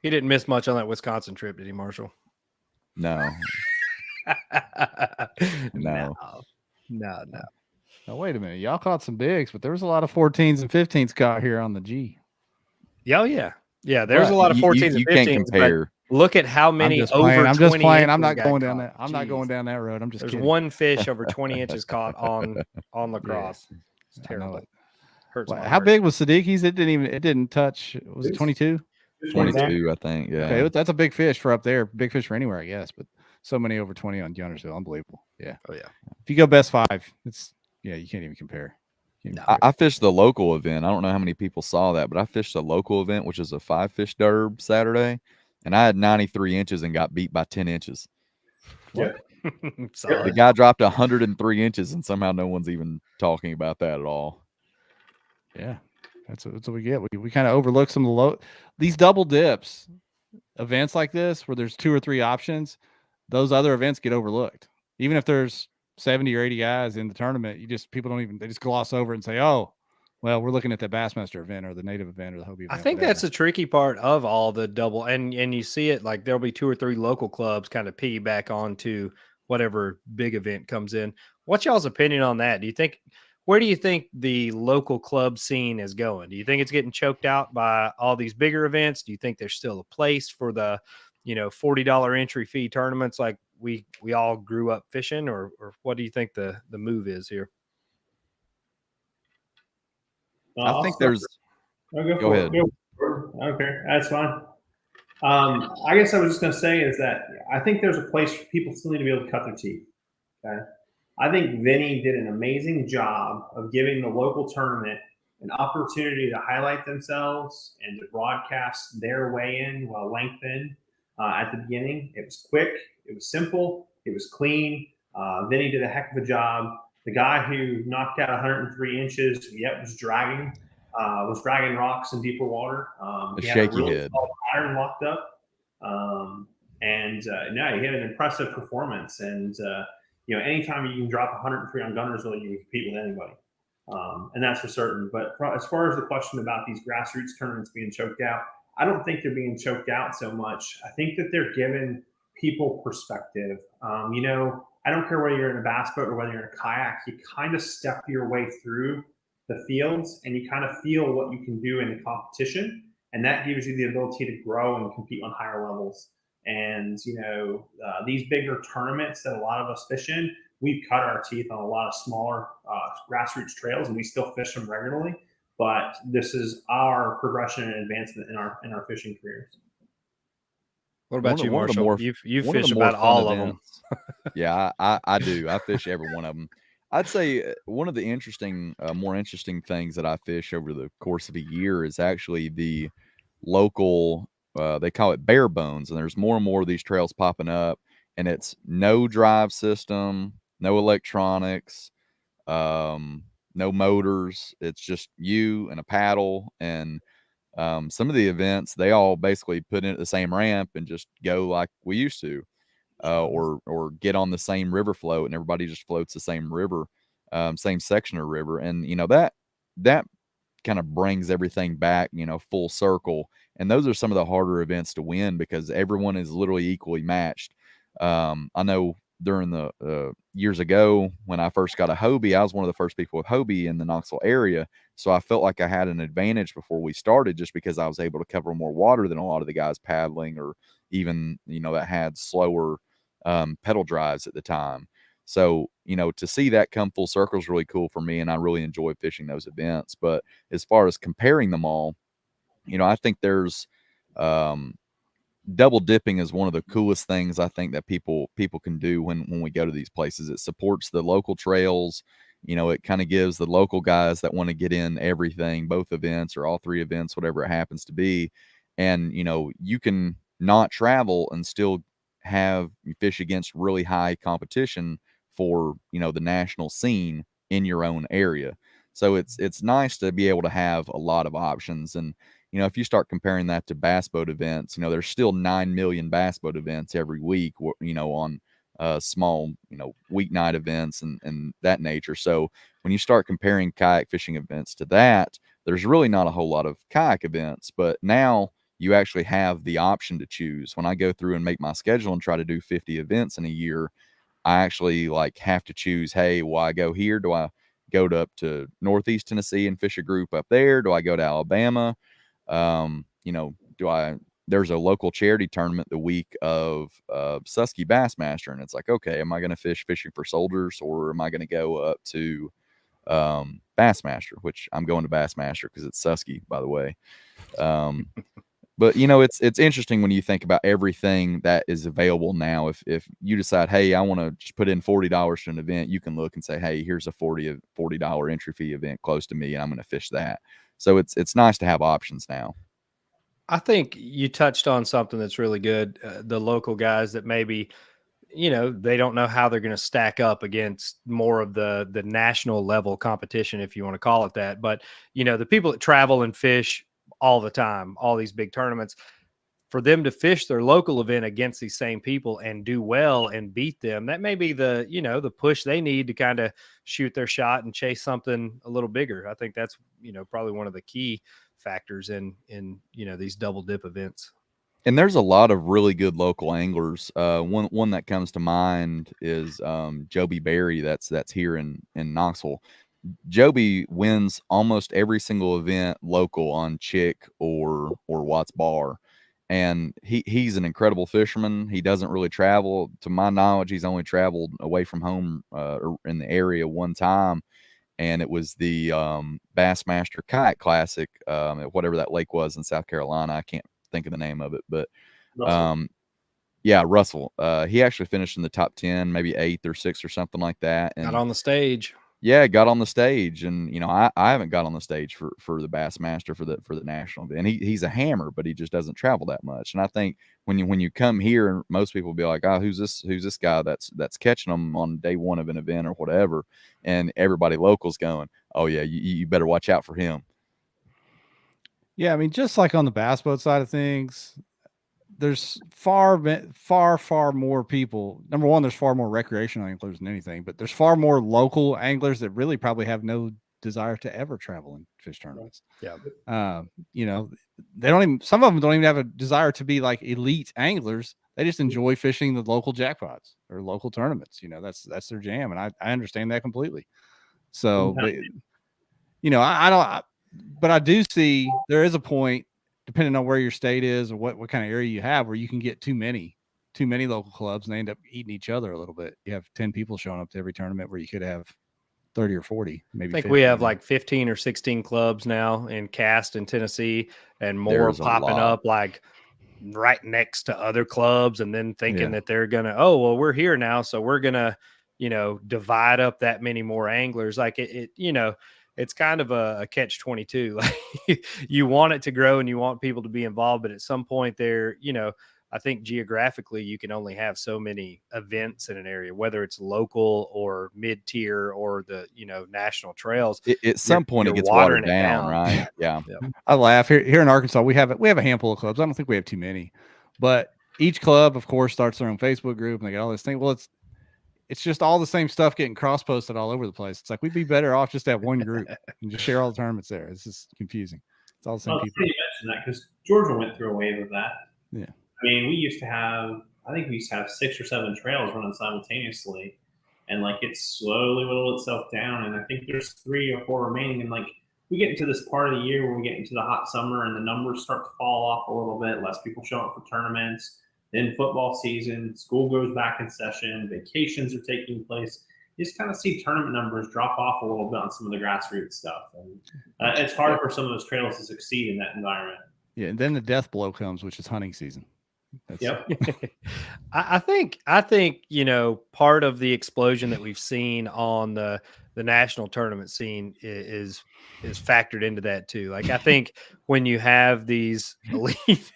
C: He didn't miss much on that Wisconsin trip, did he, Marshall?
D: No.
C: No.
B: Now, wait a minute. Y'all caught some bigs, but there was a lot of 14s and 15s caught here on the G.
C: Yeah, yeah. There's a lot of 14s and 15s.
D: You can't compare.
C: Look at how many
B: I'm just
C: over 20
B: playing. I'm
C: inches
B: not going
C: got
B: down
C: caught.
B: that. I'm not going down that road. I'm just
C: There's
B: kidding.
C: one fish over 20 inches caught on lacrosse. It's
B: I know
C: terrible.
B: it.
C: Hurts my
B: How
C: heart.
B: big was Siddiqui's? It didn't touch. Was it 22?
D: 22, I think. Yeah.
B: Okay, that's a big fish for up there. Big fish for anywhere, I guess. But so many over 20 on Guntersville. Unbelievable. Yeah.
C: Oh yeah.
B: If you go best 5, you can't even compare.
D: I fished the local event. I don't know how many people saw that, but I fished the local event, which is a 5-fish derb Saturday, and I had 93 inches and got beat by 10 inches.
E: What?
D: The guy dropped 103 inches, and somehow no one's even talking about that at all.
B: Yeah, that's what we get. We kind of overlook some of the these double dips events like this where there's 2 or 3 options. Those other events get overlooked, even if there's 70 or 80 guys in the tournament. They just gloss over it and say, oh, well, we're looking at the Bassmaster event or the native event or the Hobie event.
C: I think that's the tricky part of all the double, and you see it like there'll be 2 or 3 local clubs kind of piggyback onto whatever big event comes in. What's y'all's opinion on that? Where do you think the local club scene is going? Do you think it's getting choked out by all these bigger events? Do you think there's still a place for the, $40 entry fee tournaments like we all grew up fishing, or what do you think the move is here?
D: I think there's.
E: Go ahead. Okay, that's fine. I guess I was just going to say is that I think there's a place for people still need to be able to cut their teeth. Okay, I think Vinny did an amazing job of giving the local tournament an opportunity to highlight themselves and to broadcast their weigh-in, length-in at the beginning. It was quick, it was simple, it was clean. Vinny did a heck of a job. The guy who knocked out 103 inches, was dragging rocks in deeper water.
D: He had a really
E: head. Iron locked up. He had an impressive performance. And, anytime you can drop 103 on Guntersville, you can compete with anybody. And that's for certain. But as far as the question about these grassroots tournaments being choked out, I don't think they're being choked out so much. I think that they're giving people perspective. I don't care whether you're in a bass boat or whether you're in a kayak, you kind of step your way through the fields and you kind of feel what you can do in a competition. And that gives you the ability to grow and compete on higher levels. And, these bigger tournaments that a lot of us fish in, we've cut our teeth on a lot of smaller grassroots trails, and we still fish them regularly. But this is our progression and advancement in our fishing careers.
C: What about you, Marshall? You fish about all of them.
D: Yeah, I do. I fish every one of them. I'd say one of the more interesting things that I fish over the course of a year is actually the local, they call it bare bones, and there's more and more of these trails popping up, and it's no drive system, no electronics, no motors. It's just you and a paddle, and some of the events, they all basically put in at the same ramp and just go like we used to, or get on the same river float, and everybody just floats the same river, same section of river. And, that kind of brings everything back, full circle. And those are some of the harder events to win because everyone is literally equally matched. I know during the years ago when I first got a Hobie, I was one of the first people with Hobie in the Knoxville area. So I felt like I had an advantage before we started just because I was able to cover more water than a lot of the guys paddling or even, that had slower pedal drives at the time. So, to see that come full circle is really cool for me, and I really enjoy fishing those events. But as far as comparing them all, I think there's double dipping is one of the coolest things I think that people can do when we go to these places. It supports the local trails. You know, it kind of gives the local guys that want to get in everything, both events or all 3 events, whatever it happens to be. And, you know, you can not travel and still have fish against really high competition for, you know, the national scene in your own area. So it's nice to be able to have a lot of options. And, you know, if you start comparing that to bass boat events, you know, there's still 9 million bass boat events every week, you know, on small, you know, weeknight events and that nature. So when you start comparing kayak fishing events to that, there's really not a whole lot of kayak events. But now you actually have the option to choose. When I go through and make my schedule and try to do 50 events in a year, I actually like have to choose, hey, will I go here? Do I go up to Northeast Tennessee and fish a group up there? Do I go to Alabama? You know, there's a local charity tournament the week of Susky Bassmaster, and it's like, okay, am I going to fishing for soldiers, or am I going to go up to Bassmaster, which I'm going to Bassmaster because it's Susky, by the way. But you know, it's interesting when you think about everything that is available now. If you decide, hey, I want to just put in $40 to an event, you can look and say, hey, here's a $40 entry fee event close to me, and I'm going to fish that. So it's nice to have options now.
C: I think you touched on something that's really good. The local guys that maybe, you know, they don't know how they're going to stack up against more of the national level competition, if you want to call it that. But, you know, the people that travel and fish all the time, all these big tournaments, for them to fish their local event against these same people and do well and beat them, that may be the, you know, the push they need to kind of shoot their shot and chase something a little bigger. I think that's, you know, probably one of the key factors in, you know, these double dip events.
D: And there's a lot of really good local anglers. One that comes to mind is Joby Berry. That's here in Knoxville. Joby wins almost every single event local on Chick or Watts Bar. And he's an incredible fisherman. He doesn't really travel. To my knowledge, he's only traveled away from home in the area one time, and it was the Bassmaster Kayak Classic at whatever that lake was in South Carolina. I can't think of the name of it, but yeah, Russell. He actually finished in the top 10, maybe 8th or 6th or something like that. And
C: got on the stage.
D: Yeah, got on the stage, and you know, I haven't got on the stage for the Bassmaster for the national event. He's a hammer, but he just doesn't travel that much. And I think when you come here, most people will be like, oh, who's this guy that's catching them on day one of an event or whatever, and everybody local's going, oh yeah, you better watch out for him.
B: Yeah, I mean, just like on the bass boat side of things, there's far more people. Number one, there's far more recreational anglers than anything, but there's far more local anglers that really probably have no desire to ever travel in fish tournaments.
C: Yeah.
B: You know, some of them don't even have a desire to be like elite anglers. They just enjoy fishing the local jackpots or local tournaments. You know, that's their jam. And I understand that completely. So, but, you know, but I do see there is a point, depending on where your state is or what kind of area you have, where you can get too many local clubs and they end up eating each other a little bit. You have 10 people showing up to every tournament where you could have 30 or 40, maybe.
C: I think
B: 50,
C: we have like 15 or 16 clubs now in Cast in Tennessee, and more popping up like right next to other clubs, and then thinking that they're gonna, oh well, we're here now, so we're gonna, you know, divide up that many more anglers. Like it you know, it's kind of a catch-22. Like you want it to grow and you want people to be involved, but at some point there, you know, I think geographically you can only have so many events in an area, whether it's local or mid-tier or the, you know, national trails.
D: At some point it gets watered down, right? Yeah.
B: I laugh here in Arkansas. We have a handful of clubs. I don't think we have too many, but each club, of course, starts their own Facebook group and they got all this thing. Well, it's just all the same stuff getting cross-posted all over the place. It's like we'd be better off just to have one group and just share all the tournaments there. It's just confusing. It's all the same people.
E: You mentioned that because Georgia went through a wave of that.
B: Yeah.
E: I mean, we used to have 6 or 7 trails running simultaneously, and like it slowly whittled itself down. And I think there's 3 or 4 remaining. And like we get into this part of the year where we get into the hot summer and the numbers start to fall off a little bit. Less people show up for tournaments. Then football season, school goes back in session, vacations are taking place. You just kind of see tournament numbers drop off a little bit on some of the grassroots stuff. And it's hard for some of those trails to succeed in that environment.
B: Yeah, and then the death blow comes, which is hunting season.
C: I think, you know, part of the explosion that we've seen on the the national tournament scene is factored into that too. Like I think when you have these elite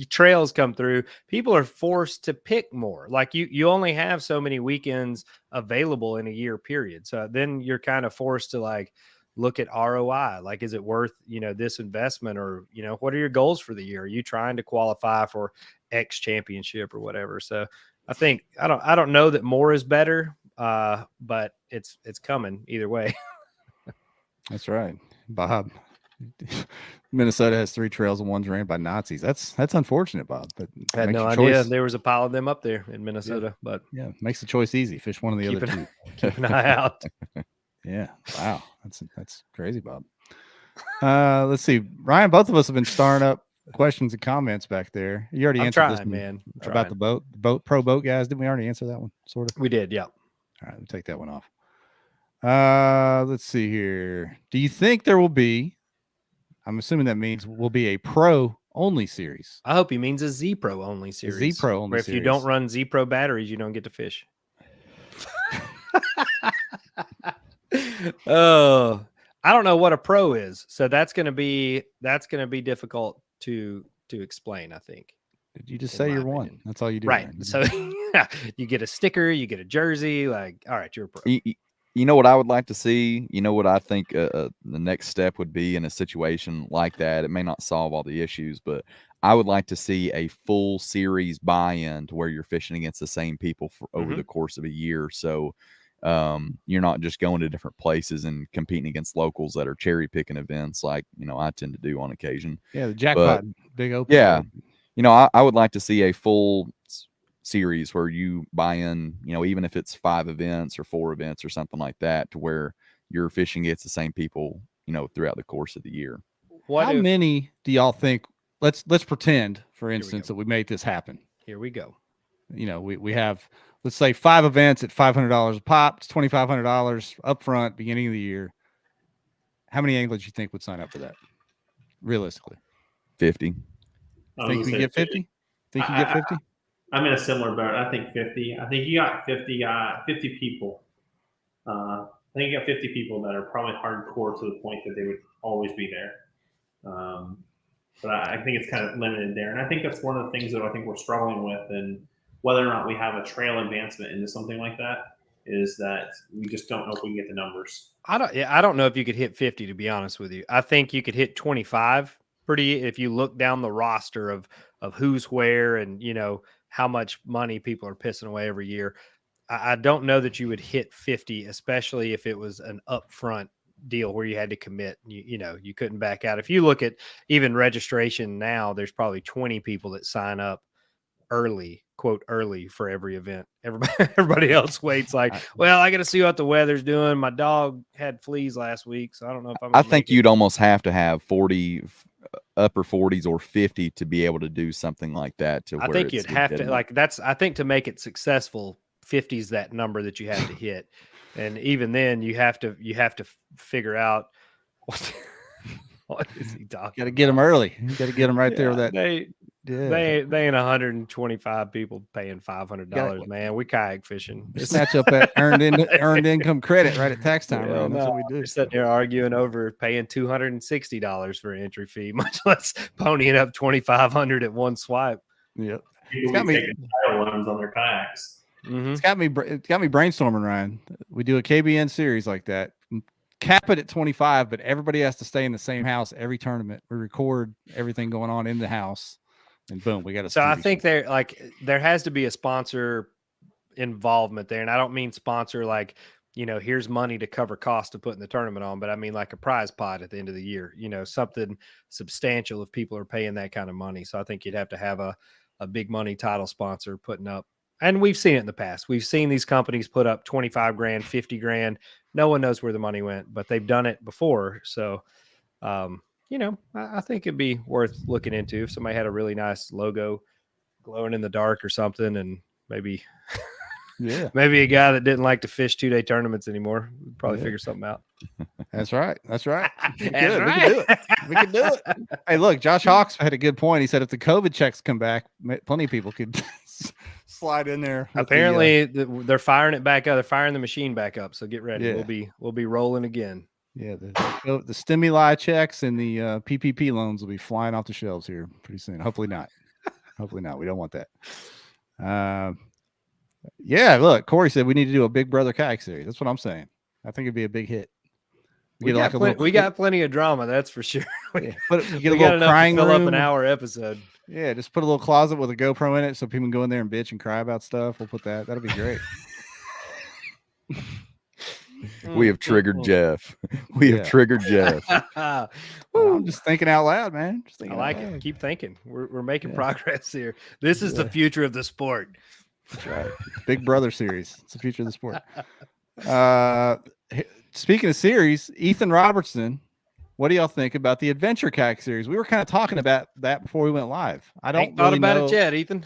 C: trails come through, people are forced to pick more. Like you only have so many weekends available in a year period. So then you're kind of forced to like look at ROI. Like, is it worth, this investment, or, what are your goals for the year? Are you trying to qualify for X championship or whatever? So I think, I don't know that more is better, but it's coming either way.
B: That's right, Bob. Minnesota has 3 trails and one's ran by Nazis. That's unfortunate, Bob. But
C: I had no idea there was a pile of them up there in Minnesota. But
B: makes the choice easy. Fish one of the other 2.
C: Keep an eye out.
B: Yeah. Wow. That's crazy, Bob. Let's see. Ryan, both of us have been starring up questions and comments back there. You already answered this one,
C: man.
B: About the boat pro boat guys. Didn't we already answer that one? Sort of.
C: We did, yeah.
B: All right, we'll take that one off. Let's see here. Do you think there will be, I'm assuming that means will be a pro only series?
C: I hope he means a Z Pro only series.
B: Z Pro only
C: where if
B: series.
C: you don't run Z Pro batteries, you don't get to fish. Oh, I don't know what a pro is, so that's gonna be difficult to explain. I think.
B: Did you just say you're one? That's all you do,
C: right?
B: Ryan.
C: So you get a sticker, you get a jersey. Like, all right, you're a pro.
D: You know what I would like to see? You know what I think the next step would be in a situation like that? It may not solve all the issues, but I would like to see a full series buy-in to where you're fishing against the same people for over the course of a year. So you're not just going to different places and competing against locals that are cherry picking events like, I tend to do on occasion.
B: Yeah, the jackpot big open.
D: Yeah. I would like to see a full series where you buy in, even if it's 5 events or 4 events or something like that, to where you're fishing against the same people, throughout the course of the year.
B: How many do y'all think? Let's pretend, for instance, that we made this happen.
C: Here we go.
B: We have, let's say, 5 events at $500 a pop. It's $2,500 up front, beginning of the year. How many anglers you think would sign up for that? Realistically,
D: 50.
B: Think we get 50? Think you get 50?
E: I'm in a similar boat. I think 50. I think you got 50 people. I think you got 50 people that are probably hardcore to the point that they would always be there. But I think it's kind of limited there. And I think that's one of the things that I think we're struggling with, and whether or not we have a trail advancement into something like that, is that we just don't know if we can get the numbers.
C: I don't know if you could hit 50, to be honest with you. I think you could hit 25 if you look down the roster of who's where and, how much money people are pissing away every year. I don't know that you would hit 50, especially if it was an upfront deal where you had to commit. You couldn't back out. If you look at even registration now, there's probably 20 people that sign up early, quote early, for every event. Everybody else waits like, well, I got to see what the weather's doing. My dog had fleas last week, so I don't know if I'm.
D: I think you'd almost have to have 40, upper 40s or 50 to be able to do something like that. I
C: think you'd have to I think to make it successful, 50 is that number that you have to hit, and even then you have to figure out what is he talking.
B: Got to get them early. You got to get them right there with that.
C: They ain't 125 people paying $500, man. We kayak fishing.
B: Snatch up that earned income credit right at tax time. Right? That's what we do.
C: We're sitting there arguing over paying $260 for an entry fee, much less ponying up $2,500 at one swipe.
B: Yep.
E: It's got me title loans on their kayaks.
B: It's got me brainstorming, Ryan. We do a KBN series like that. Cap it at 25, but everybody has to stay in the same house every tournament. We record everything going on in the house. And boom, we got a.
C: So I think there has to be a sponsor involvement there, and I don't mean sponsor like, here's money to cover costs of putting the tournament on, but I mean like a prize pot at the end of the year, something substantial if people are paying that kind of money. So I think you'd have to have a big money title sponsor putting up, and we've seen it in the past. We've seen these companies put up 25 grand, 50 grand. No one knows where the money went, but they've done it before. So, I think it'd be worth looking into if somebody had a really nice logo glowing in the dark or something, and maybe a guy that didn't like to fish 2-day tournaments anymore would probably figure something out.
B: That's right.
C: That's
B: right.
C: We can do it.
B: Hey, look, Josh Hawks had a good point. He said if the COVID checks come back, plenty of people could slide in there. with
C: Apparently, they're firing it back up. They're firing the machine back up. So get ready.
B: Yeah.
C: We'll be rolling again.
B: The stimuli checks and the PPP loans will be flying off the shelves here pretty soon. Hopefully not. Hopefully not. We don't want that. Yeah, look, Corey said we need to do a Big Brother Kayak Series. That's what I'm saying. I think it'd be a big hit.
C: We got plenty of drama, that's for sure.
B: Yeah, but you get
C: we
B: a
C: got
B: little
C: enough
B: crying
C: to fill
B: room.
C: up an hour episode.
B: Yeah, just put a little closet with a GoPro in it so people can go in there and bitch and cry about stuff. We'll put that. That'll be great.
D: We have triggered Jeff. We have triggered Jeff.
B: I'm just thinking out loud, man. Just
C: I
B: thinking
C: like
B: out loud.
C: it. Keep thinking. We're making progress here. This is the future of the sport.
B: That's right. Big Brother series. It's the future of the sport. Speaking of series, Ethan Robertson, what do y'all think about the Adventure Kayak Series? We were kind of talking about that before we went live. I don't
C: thought about it yet, Ethan.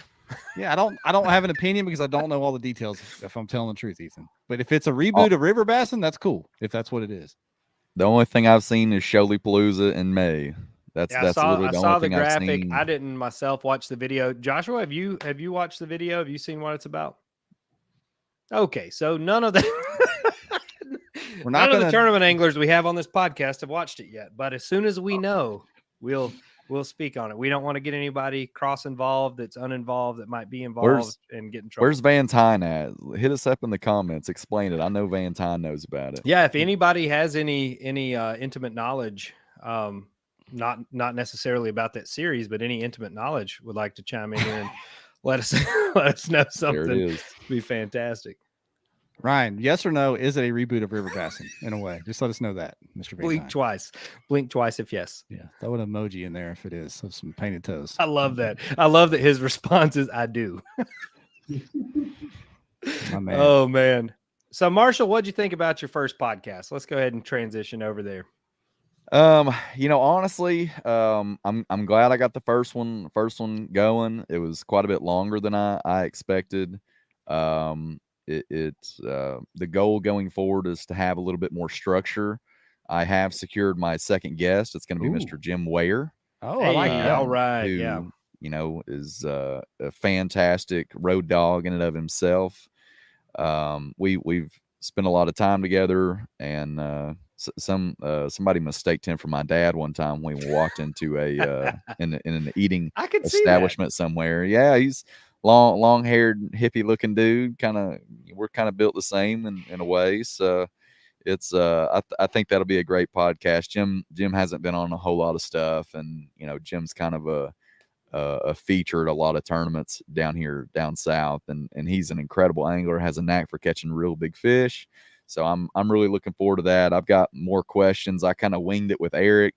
B: Yeah, I don't have an opinion because I don't know all the details, if I'm telling the truth, Ethan. But if it's a reboot of River Bassin', that's cool. If that's what it is.
D: The only thing I've seen is Sholey Palooza in May. That's
C: I saw
D: literally the
C: the
D: only thing
C: graphic.
D: I've seen.
C: I didn't myself watch the video. Joshua, have you watched the video? Have you seen what it's about? Okay, so none of the the tournament anglers we have on this podcast have watched it yet. But as soon as we know, we'll speak on it. We don't want to get anybody cross involved that's uninvolved that might be involved and get in trouble.
D: Where's Van Tyne at? Hit us up in the comments. Explain it. I know Van Tyne knows about it.
C: Yeah, if anybody has any intimate knowledge, not necessarily about that series, but any intimate knowledge, would like to chime in here and let us know something.
D: There it is.
C: Be fantastic.
B: Ryan, yes or no? Is it a reboot of River Bassin' in a way? Just let us know that, Mr. Van
C: Blink
B: Dyne.
C: twice. Blink twice if yes.
B: Yeah, throw an emoji in there if it is. So some painted toes.
C: I love that. I love that his response is "I do."
B: My man.
C: Oh man. So Marshall, what'd you think about your first podcast? Let's go ahead and transition over there.
D: Honestly, I'm glad I got the first one going. It was quite a bit longer than I expected. The goal going forward is to have a little bit more structure. I have secured my second guest. It's going to be Mr. Jim Ware.
B: Oh, I like that.
C: All right.
D: Who, is a fantastic road dog in and of himself. We've spent a lot of time together, and somebody mistaked him for my dad one time when we walked into in an eating establishment somewhere. Yeah, he's long-haired, hippie-looking dude. We're kind of built the same in a way. So it's I think that'll be a great podcast. Jim hasn't been on a whole lot of stuff, and Jim's kind of a feature at a lot of tournaments down south, and he's an incredible angler, has a knack for catching real big fish. So I'm really looking forward to that. I've got more questions. I kind of winged it with Eric,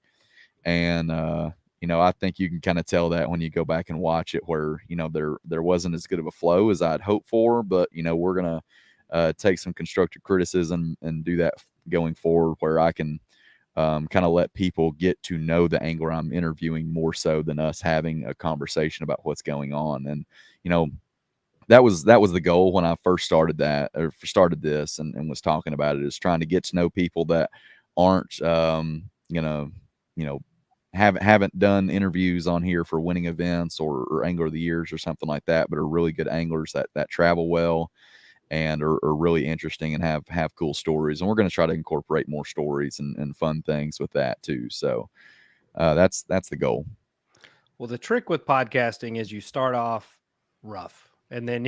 D: and I think you can kind of tell that when you go back and watch it, where there wasn't as good of a flow as I'd hoped for, but we're gonna take some constructive criticism and do that going forward, where I can kind of let people get to know the angler I'm interviewing more so than us having a conversation about what's going on. And that was the goal when I first started this and was talking about it, is trying to get to know people that aren't haven't done interviews on here for winning events or angler of the years or something like that, but are really good anglers that travel well and are really interesting and have cool stories. And we're going to try to incorporate more stories and fun things with that too. So that's the goal.
C: Well, the trick with podcasting is you start off rough, and then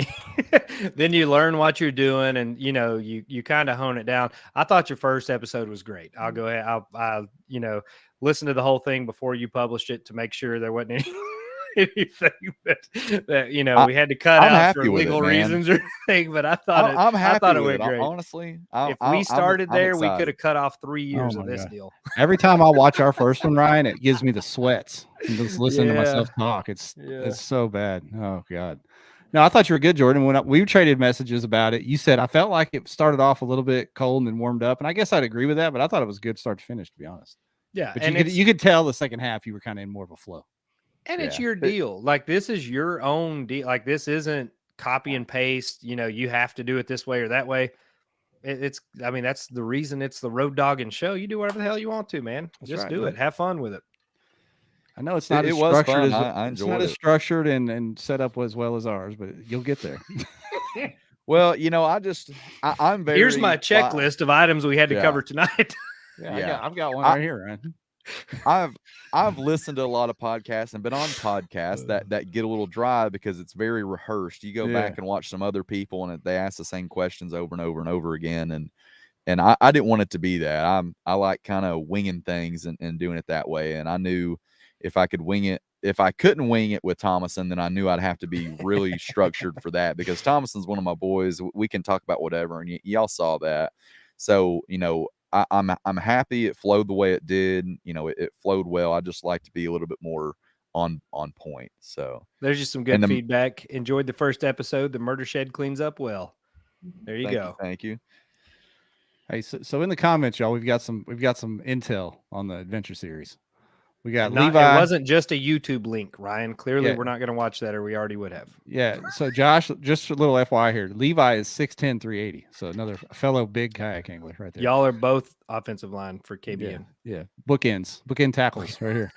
C: then you learn what you're doing, and you kind of hone it down. I thought your first episode was great. I'll go ahead. I'll listen to the whole thing before you published it to make sure there wasn't anything that we had to cut out for legal reasons or anything. But I thought it went great.
D: Honestly,
C: if we started there, we could have cut off 3 years of this deal.
B: Every time I watch our first one, Ryan, it gives me the sweats. Just listening to myself talk. It's so bad. Oh God. No, I thought you were good, Jordan. When we traded messages about it, you said I felt like it started off a little bit cold and then warmed up, and I guess I'd agree with that. But I thought it was good start to finish, to be honest.
C: Yeah,
B: but you could tell the second half you were kind of in more of a flow.
C: And it's your deal. Like, this is your own deal. Like, this isn't copy and paste. You have to do it this way or that way. That's the reason it's the Road Dogging Show. You do whatever the hell you want to, man. Just do it. Have fun with it.
B: I know it's not
D: It
B: as
D: was
B: structured
D: fun.
B: as
D: I
B: it's not
D: enjoyed
B: as
D: it.
B: structured and set up as well as ours, but you'll get there.
D: Well, I'm very.
C: Here's my checklist of items we had to
D: Yeah.
C: cover tonight.
B: Yeah, I've got one
D: I-
B: right here, man.
D: I've listened to a lot of podcasts and been on podcasts that get a little dry because it's very rehearsed. You go back and watch some other people and they ask the same questions over and over and over again. And I didn't want it to be that. I like kind of winging things and doing it that way. And I knew if I could wing it, if I couldn't wing it with Thomason, then I knew I'd have to be really structured for that, because Thomason's one of my boys. We can talk about whatever, and y'all saw that. So, I'm happy it flowed the way it did. It flowed well. I just like to be a little bit more on point. So
C: There's just some good feedback. Enjoyed the first episode. The murder shed cleans up well. There you go.
D: Thank you.
B: Hey, so in the comments, y'all, we've got some intel on the adventure series. We got
C: Levi.
B: Levi.
C: It wasn't just a YouTube link, Ryan. Clearly, we're not going to watch that, or we already would have.
B: Yeah. So Josh, just a little FYI here. Levi is 6'10", 380. So another fellow big kayak angler right there.
C: Y'all are both offensive line for KBN.
B: Yeah. Bookend tackles right here.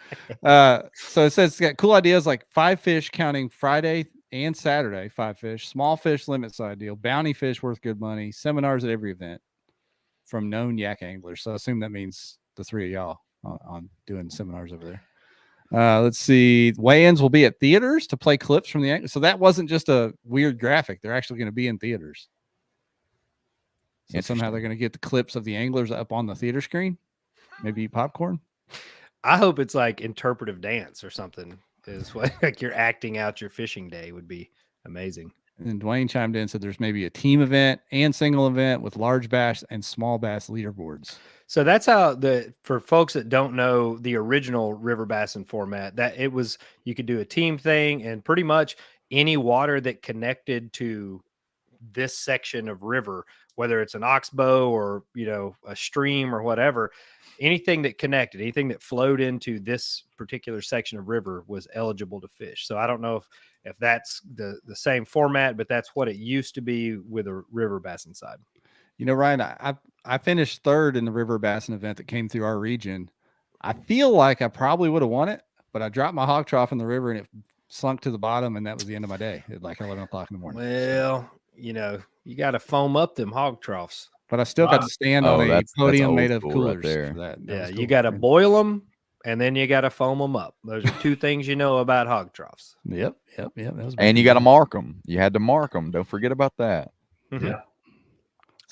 B: So it says it's got cool ideas like 5 fish counting Friday and Saturday, 5 fish, small fish limit side deal, bounty fish worth good money, seminars at every event from known yak anglers. So I assume that means the 3 of y'all on doing seminars over there. Let's see. Weigh-ins will be at theaters to play clips from the anglers. So that wasn't just a weird graphic. They're actually going to be in theaters. So somehow they're going to get the clips of the anglers up on the theater screen. Maybe eat popcorn.
C: I hope it's like interpretive dance or something. Is what like you're acting out your fishing day would be amazing.
B: And Dwayne chimed in and said there's maybe a team event and single event with large bass and small bass leaderboards.
C: So that's how for folks that don't know the original river bassin format, that it was, you could do a team thing, and pretty much any water that connected to this section of river, whether it's an oxbow or, a stream or whatever, anything that connected, anything that flowed into this particular section of river was eligible to fish. So I don't know if that's the same format, but that's what it used to be with a river bassin side.
B: Ryan, I finished third in the river bassin event that came through our region. I feel like I probably would have won it, but I dropped my hog trough in the river and it sunk to the bottom, and that was the end of my day at like 11 o'clock in the morning.
C: Well, you got to foam up them hog troughs.
B: But I still got to stand on a podium made of coolers
D: right there.
B: for that.
C: Yeah, you got to boil them, and then you got to foam them up. Those are two things you know about hog troughs.
B: Yep.
D: And you got to mark them. You had to mark them. Don't forget about that.
C: Mm-hmm.
E: Yeah.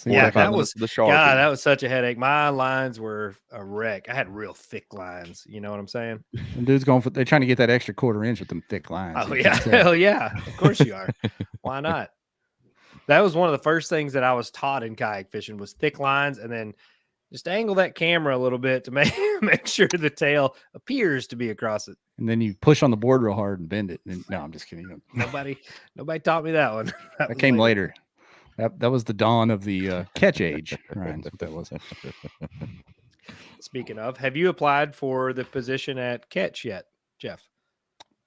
C: Yeah, that was
D: the Sharpie.
C: God, that was such a headache. My lines were a wreck. I had real thick lines. You know what I'm saying?
B: And dudes they're trying to get that extra quarter inch with them thick lines.
C: Oh yeah, hell yeah, of course you are. Why not? That was one of the first things that I was taught in kayak fishing was thick lines, and then just angle that camera a little bit to make sure the tail appears to be across it.
B: And then you push on the board real hard and bend it. And, no, I'm just kidding.
C: Nobody taught me that one.
B: That came later. That was the dawn of the catch age, Ryan. That's what that was.
C: Speaking of, have you applied for the position at Catch yet, Jeff?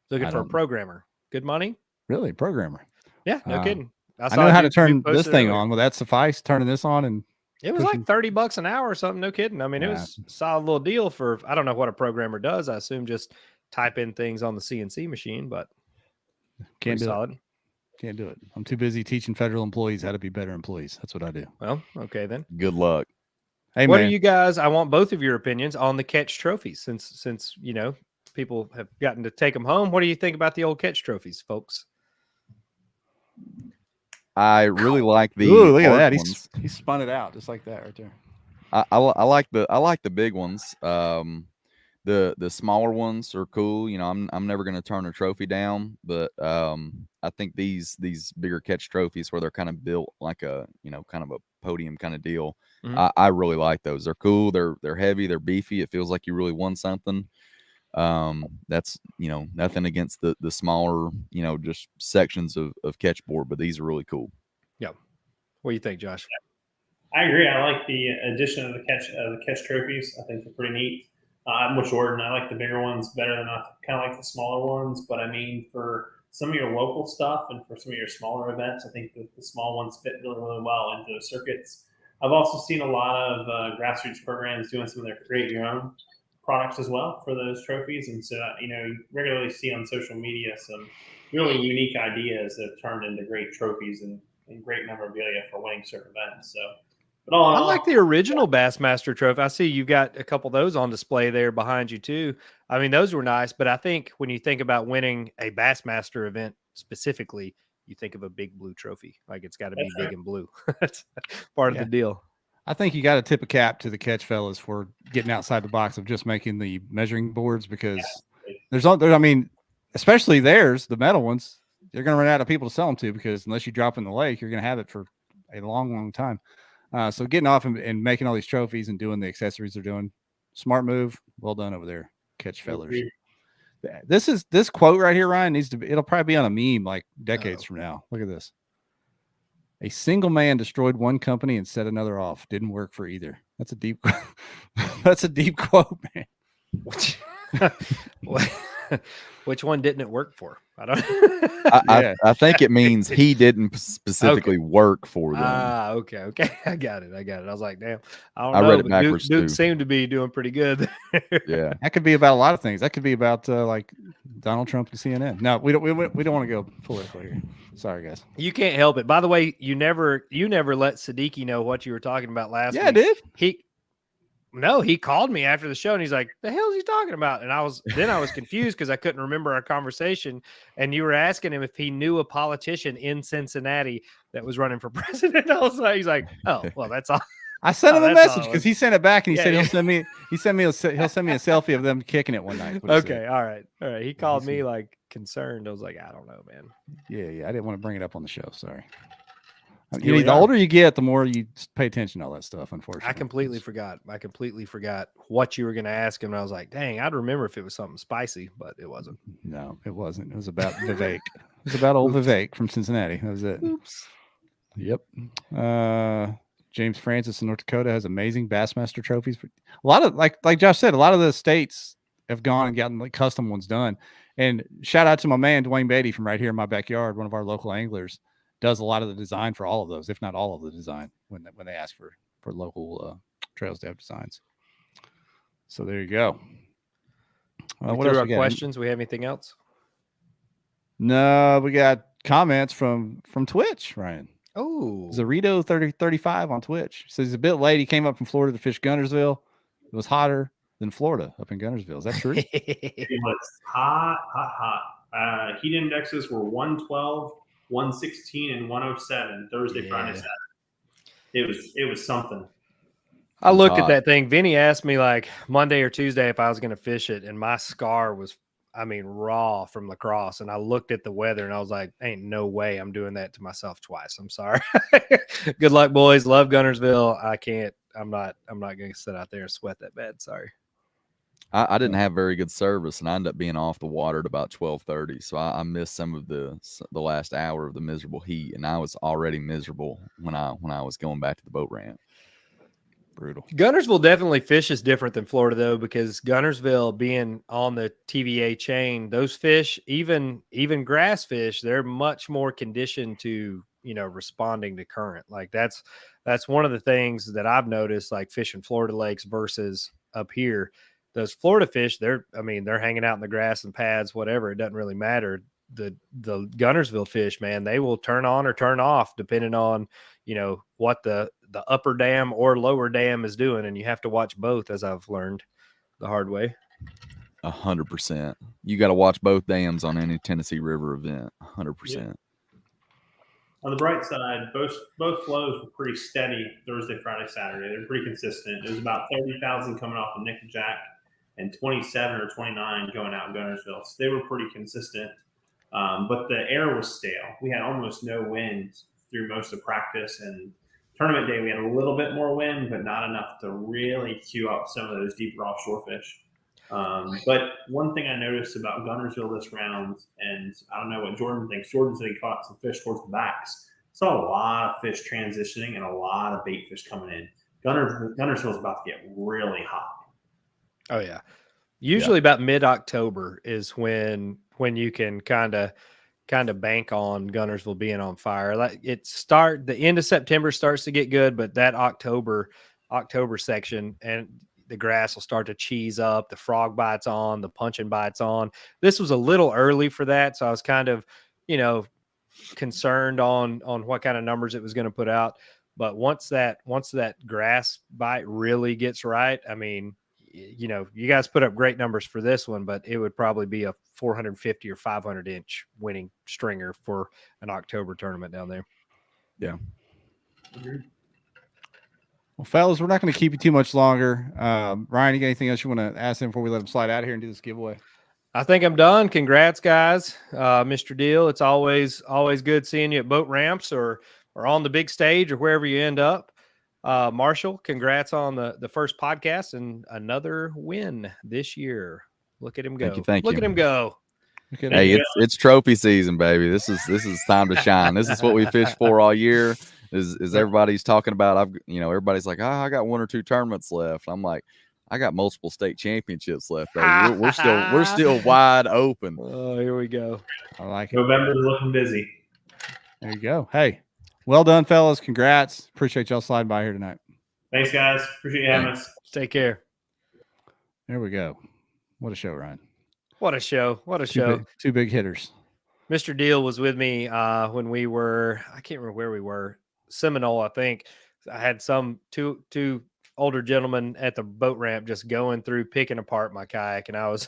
C: Looking for a programmer. Good money?
B: Really? Programmer?
C: Yeah, no kidding.
B: I know how to turn this thing on. Will that suffice? Turning this on and
C: it was like $30 an hour or something. No kidding. I mean, it was a solid little deal for, I don't know what a programmer does. I assume just type in things on the CNC machine, but
B: can't do
C: solid.
B: it. Can't do it. I'm too busy teaching federal employees how to be better employees. That's what I do.
C: Well, okay then.
D: Good luck.
B: Hey,
C: what
B: man.
C: are you guys? I want both of your opinions on the Catch trophies since people have gotten to take them home. What do you think about the old Catch trophies, folks?
D: I really like the.
B: Ooh, look at that. He spun it out just like that right there.
D: I like the big ones. The smaller ones are cool. I'm never going to turn a trophy down, but I think these bigger Catch trophies where they're kind of built like a kind of a podium kind of deal.
C: Mm-hmm.
D: I really like those. They're cool. They're heavy. They're beefy. It feels like you really won something. That's nothing against the smaller just sections of Catch board, but these are really cool.
C: Yeah. What do you think, Josh?
E: I agree. I like the addition of the Catch trophies. I think they're pretty neat. I'm with Jordan. I like the bigger ones better than I kind of like the smaller ones. But I mean, for some of your local stuff and for some of your smaller events, I think the small ones fit really, really well into the circuits. I've also seen a lot of grassroots programs doing some of their create your own products as well for those trophies. And so, you regularly see on social media some really unique ideas that have turned into great trophies and great memorabilia for winning certain events. So, but all in
C: I
E: all,
C: like the original Bassmaster trophy. I see you've got a couple of those on display there behind you too. I mean, those were nice, but I think when you think about winning a Bassmaster event specifically, you think of a big blue trophy. Like it's got to be
E: That's
C: big
E: right.
C: and blue. That's part of the deal.
B: I think you got to tip a cap to the catch fellas for getting outside the box of just making the measuring boards, because I mean, especially theirs, the metal ones, they're going to run out of people to sell them to, because unless you drop in the lake, you're going to have it for a long, long time. So getting off and making all these trophies and doing the accessories they're doing, smart move. Well done over there, catch fellers. This quote right here, Ryan, it'll probably be on a meme like decades from now. Look at this. A single man destroyed one company and set another off. Didn't work for either. That's a deep that's a deep quote, man.
C: Which one didn't it work for? I don't.
D: I think it means he didn't specifically work for them.
C: Okay. I got it. I was like, damn. I
D: read it backwards
C: Duke
D: too.
C: seemed to be doing pretty good.
D: Yeah,
B: that could be about a lot of things. That could be about like Donald Trump and CNN. No, we don't want to go political here. Sorry, guys.
C: You can't help it. By the way, you never let Siddiqui know what you were talking about last week.
B: Yeah, I did.
C: He called me after the show and he's like, the hell is he talking about? And I was confused because I couldn't remember our conversation. And you were asking him if he knew a politician in Cincinnati that was running for president. He's like, oh, well, that's all.
B: I sent him a message because he sent it back and he said he'll send me a selfie of them kicking it one night.
C: Okay. All right. He called me like concerned. I was like, I don't know, man.
B: Yeah. I didn't want to bring it up on the show. Sorry. The older you get, the more you pay attention to all that stuff, unfortunately.
C: I completely forgot what you were going to ask him. And I was like, dang, I'd remember if it was something spicy, but it wasn't.
B: No, it wasn't. It was about Vivek. It was about old Vivek from Cincinnati. That was it.
C: Oops.
B: Yep. James Francis in North Dakota has amazing Bassmaster trophies. A lot of, like Josh said, a lot of the states have gone and gotten like custom ones done. And shout out to my man, Dwayne Beatty from right here in my backyard, one of our local anglers. Does a lot of the design for all of those, if not all of the design, when they ask for local trails to have designs. So there you go.
C: What else? Our questions. We have anything else?
B: No, we got comments from Twitch. Ryan.
C: Oh,
B: Zarito 3035 on Twitch says he's a bit late. He came up from Florida to fish Guntersville. It was hotter than Florida up in Guntersville. Is that true?
E: It was hot. Heat indexes were 112. 116 and 107 Thursday, Friday, Saturday. It was something.
C: I looked at that thing. Vinny asked me like Monday or Tuesday if I was going to fish it, and my scar was, raw from lacrosse. And I looked at the weather and I was like, ain't no way I'm doing that to myself twice. I'm sorry. Good luck, boys. Love Guntersville. I can't. I'm not going to sit out there and sweat that bad. Sorry.
D: I didn't have very good service, and I ended up being off the water at about 12:30. So I missed some of the last hour of the miserable heat, and I was already miserable when I was going back to the boat ramp.
B: Brutal.
C: Guntersville definitely fishes different than Florida, though, because Guntersville being on the TVA chain, those fish, even grass fish, they're much more conditioned to responding to current. Like that's one of the things that I've noticed, like fishing Florida lakes versus up here. Those Florida fish, they're hanging out in the grass and pads, whatever. It doesn't really matter. The Guntersville fish, man, they will turn on or turn off depending on, what the upper dam or lower dam is doing. And you have to watch both, as I've learned the hard way.
D: 100%. You got to watch both dams on any Tennessee River event. 100%. Yeah.
E: On the bright side, both flows were pretty steady Thursday, Friday, Saturday. They're pretty consistent. It was about 30,000 coming off of Nickajack and 27 or 29 going out in Guntersville. So they were pretty consistent. But the air was stale. We had almost no wind through most of practice, and tournament day we had a little bit more wind, but not enough to really cue up some of those deeper offshore fish. But one thing I noticed about Guntersville this round, and I don't know what Jordan thinks. Jordan said he caught some fish towards the backs. Saw a lot of fish transitioning and a lot of bait fish coming in. Guntersville's about to get really hot.
C: Oh yeah. Usually about mid-October is when you can kind of bank on Guntersville being on fire. Like the end of September starts to get good, but that October section, and the grass will start to cheese up, the frog bites on, the punching bites on. This was a little early for that, so I was kind of, concerned on what kind of numbers it was going to put out. But once that grass bite really gets right, I mean, you guys put up great numbers for this one, but it would probably be a 450 or 500 inch winning stringer for an October tournament down there.
B: Yeah. Well, fellas, we're not going to keep you too much longer. Ryan, you got anything else you want to ask them before we let them slide out of here and do this giveaway?
C: I think I'm done. Congrats, guys. Mr. Diehl, it's always good seeing you at boat ramps or on the big stage or wherever you end up. Marshall, congrats on the first podcast and another win this year. Look at him go.
D: Thank you.
C: Look at him go.
D: Hey, it's trophy season, baby. This is time to shine. This is what we fish for all year. Is everybody's talking about? Everybody's like, I got 1 or 2 tournaments left. I'm like, I got multiple state championships left, baby. We're still wide open.
C: Oh, here we go.
B: I like it.
E: November's looking busy.
B: There you go. Hey, well done, fellas. Congrats. Appreciate y'all sliding by here tonight.
E: Thanks, guys. Appreciate you having us.
C: Take care.
B: There we go. What a show, Ryan.
C: What a show. What a show.
B: Two big hitters.
C: Mr. Diehl was with me when we were, I can't remember where we were, Seminole, I think. I had two older gentlemen at the boat ramp just going through, picking apart my kayak, and I was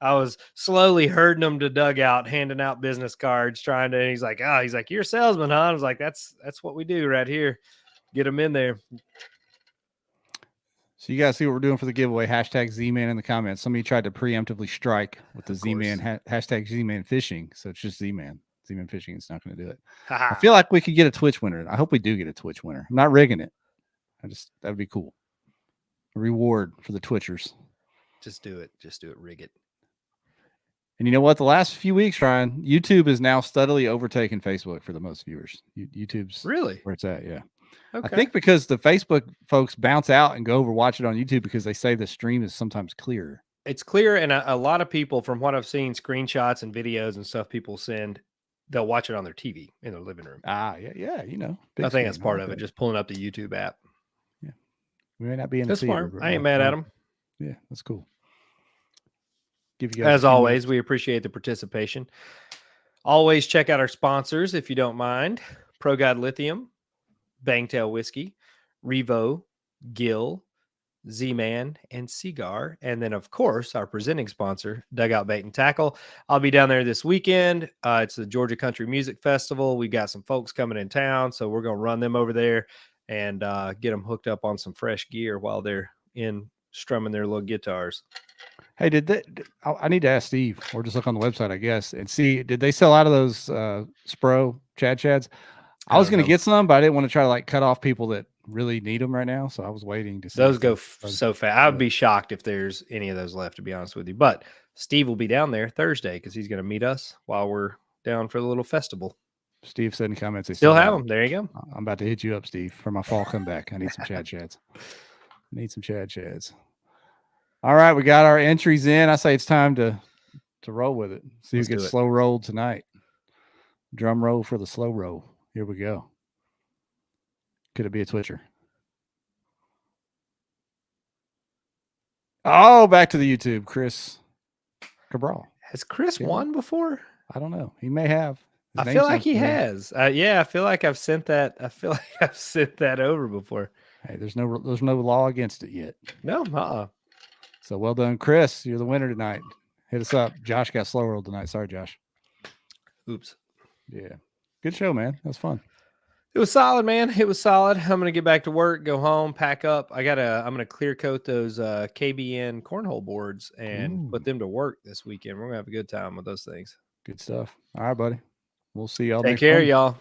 C: I was slowly herding them to Dugout, handing out business cards, and he's like, you're a salesman, huh? I was like, that's what we do right here. Get them in there.
B: So you guys see what we're doing for the giveaway. Hashtag Z-Man in the comments. Somebody tried to preemptively strike with the Z-Man, hashtag Z-Man fishing. So it's just Z-Man. Z-Man fishing is not going to do it. I feel like we could get a Twitch winner. I hope we do get a Twitch winner. I'm not rigging it. That would be cool. A reward for the Twitchers.
C: Just do it. Rig it.
B: And you know what? The last few weeks, Ryan, YouTube is now steadily overtaking Facebook for the most viewers. YouTube's
C: really
B: where it's at. Yeah.
C: Okay.
B: I think because the Facebook folks bounce out and go over watch it on YouTube because they say the stream is sometimes clearer.
C: It's clear, and a lot of people, from what I've seen, screenshots and videos and stuff people send, they'll watch it on their TV in their living room.
B: Yeah.
C: I think that's part of it. Just pulling up the YouTube app.
B: Yeah, we may not be in
C: the theater. That's smart. I ain't mad at them.
B: Yeah, that's cool. Give you guys
C: as always, we appreciate the participation. Always check out our sponsors if you don't mind: Pro God Lithium, Bangtail Whiskey, Revo, Gill, Z-Man, and Seaguar. And then, of course, our presenting sponsor, Dugout Bait and Tackle. I'll be down there this weekend. It's the Georgia Country Music Festival. We got some folks coming in town, so we're going to run them over there and get them hooked up on some fresh gear while they're in strumming their little guitars.
B: Hey, I need to ask Steve, or just look on the website, I guess, and see, did they sell out of those Spro Chads? I was going to get some, but I didn't want to try to cut off people that really need them right now. So I was waiting to see.
C: Those go so fast. I would be shocked if there's any of those left, to be honest with you. But Steve will be down there Thursday because he's going to meet us while we're down for the little festival.
B: Steve said in comments they
C: still have them. There you go.
B: I'm about to hit you up, Steve, for my fall comeback. I need some Chads. All right, we got our entries in. I say it's time to roll with it. See who gets slow rolled tonight. Drum roll for the slow roll. Here we go. Could it be a Twitcher? Oh, back to the YouTube. Chris Cabral.
C: Has Chris won before?
B: I don't know. He may have.
C: I feel like he has. I feel like I've sent that. I feel like I've sent that over before.
B: Hey, there's no law against it yet.
C: No.
B: So well done, Chris. You're the winner tonight. Hit us up. Josh got slow rolled tonight. Sorry, Josh.
C: Oops.
B: Yeah. Good show, man. That was fun.
C: It was solid, man. It was solid. I'm gonna get back to work, go home, pack up. I'm gonna clear coat those KBN cornhole boards and put them to work this weekend. We're gonna have a good time with those things.
B: Good stuff. All right, buddy. We'll see y'all.
C: Take care, y'all.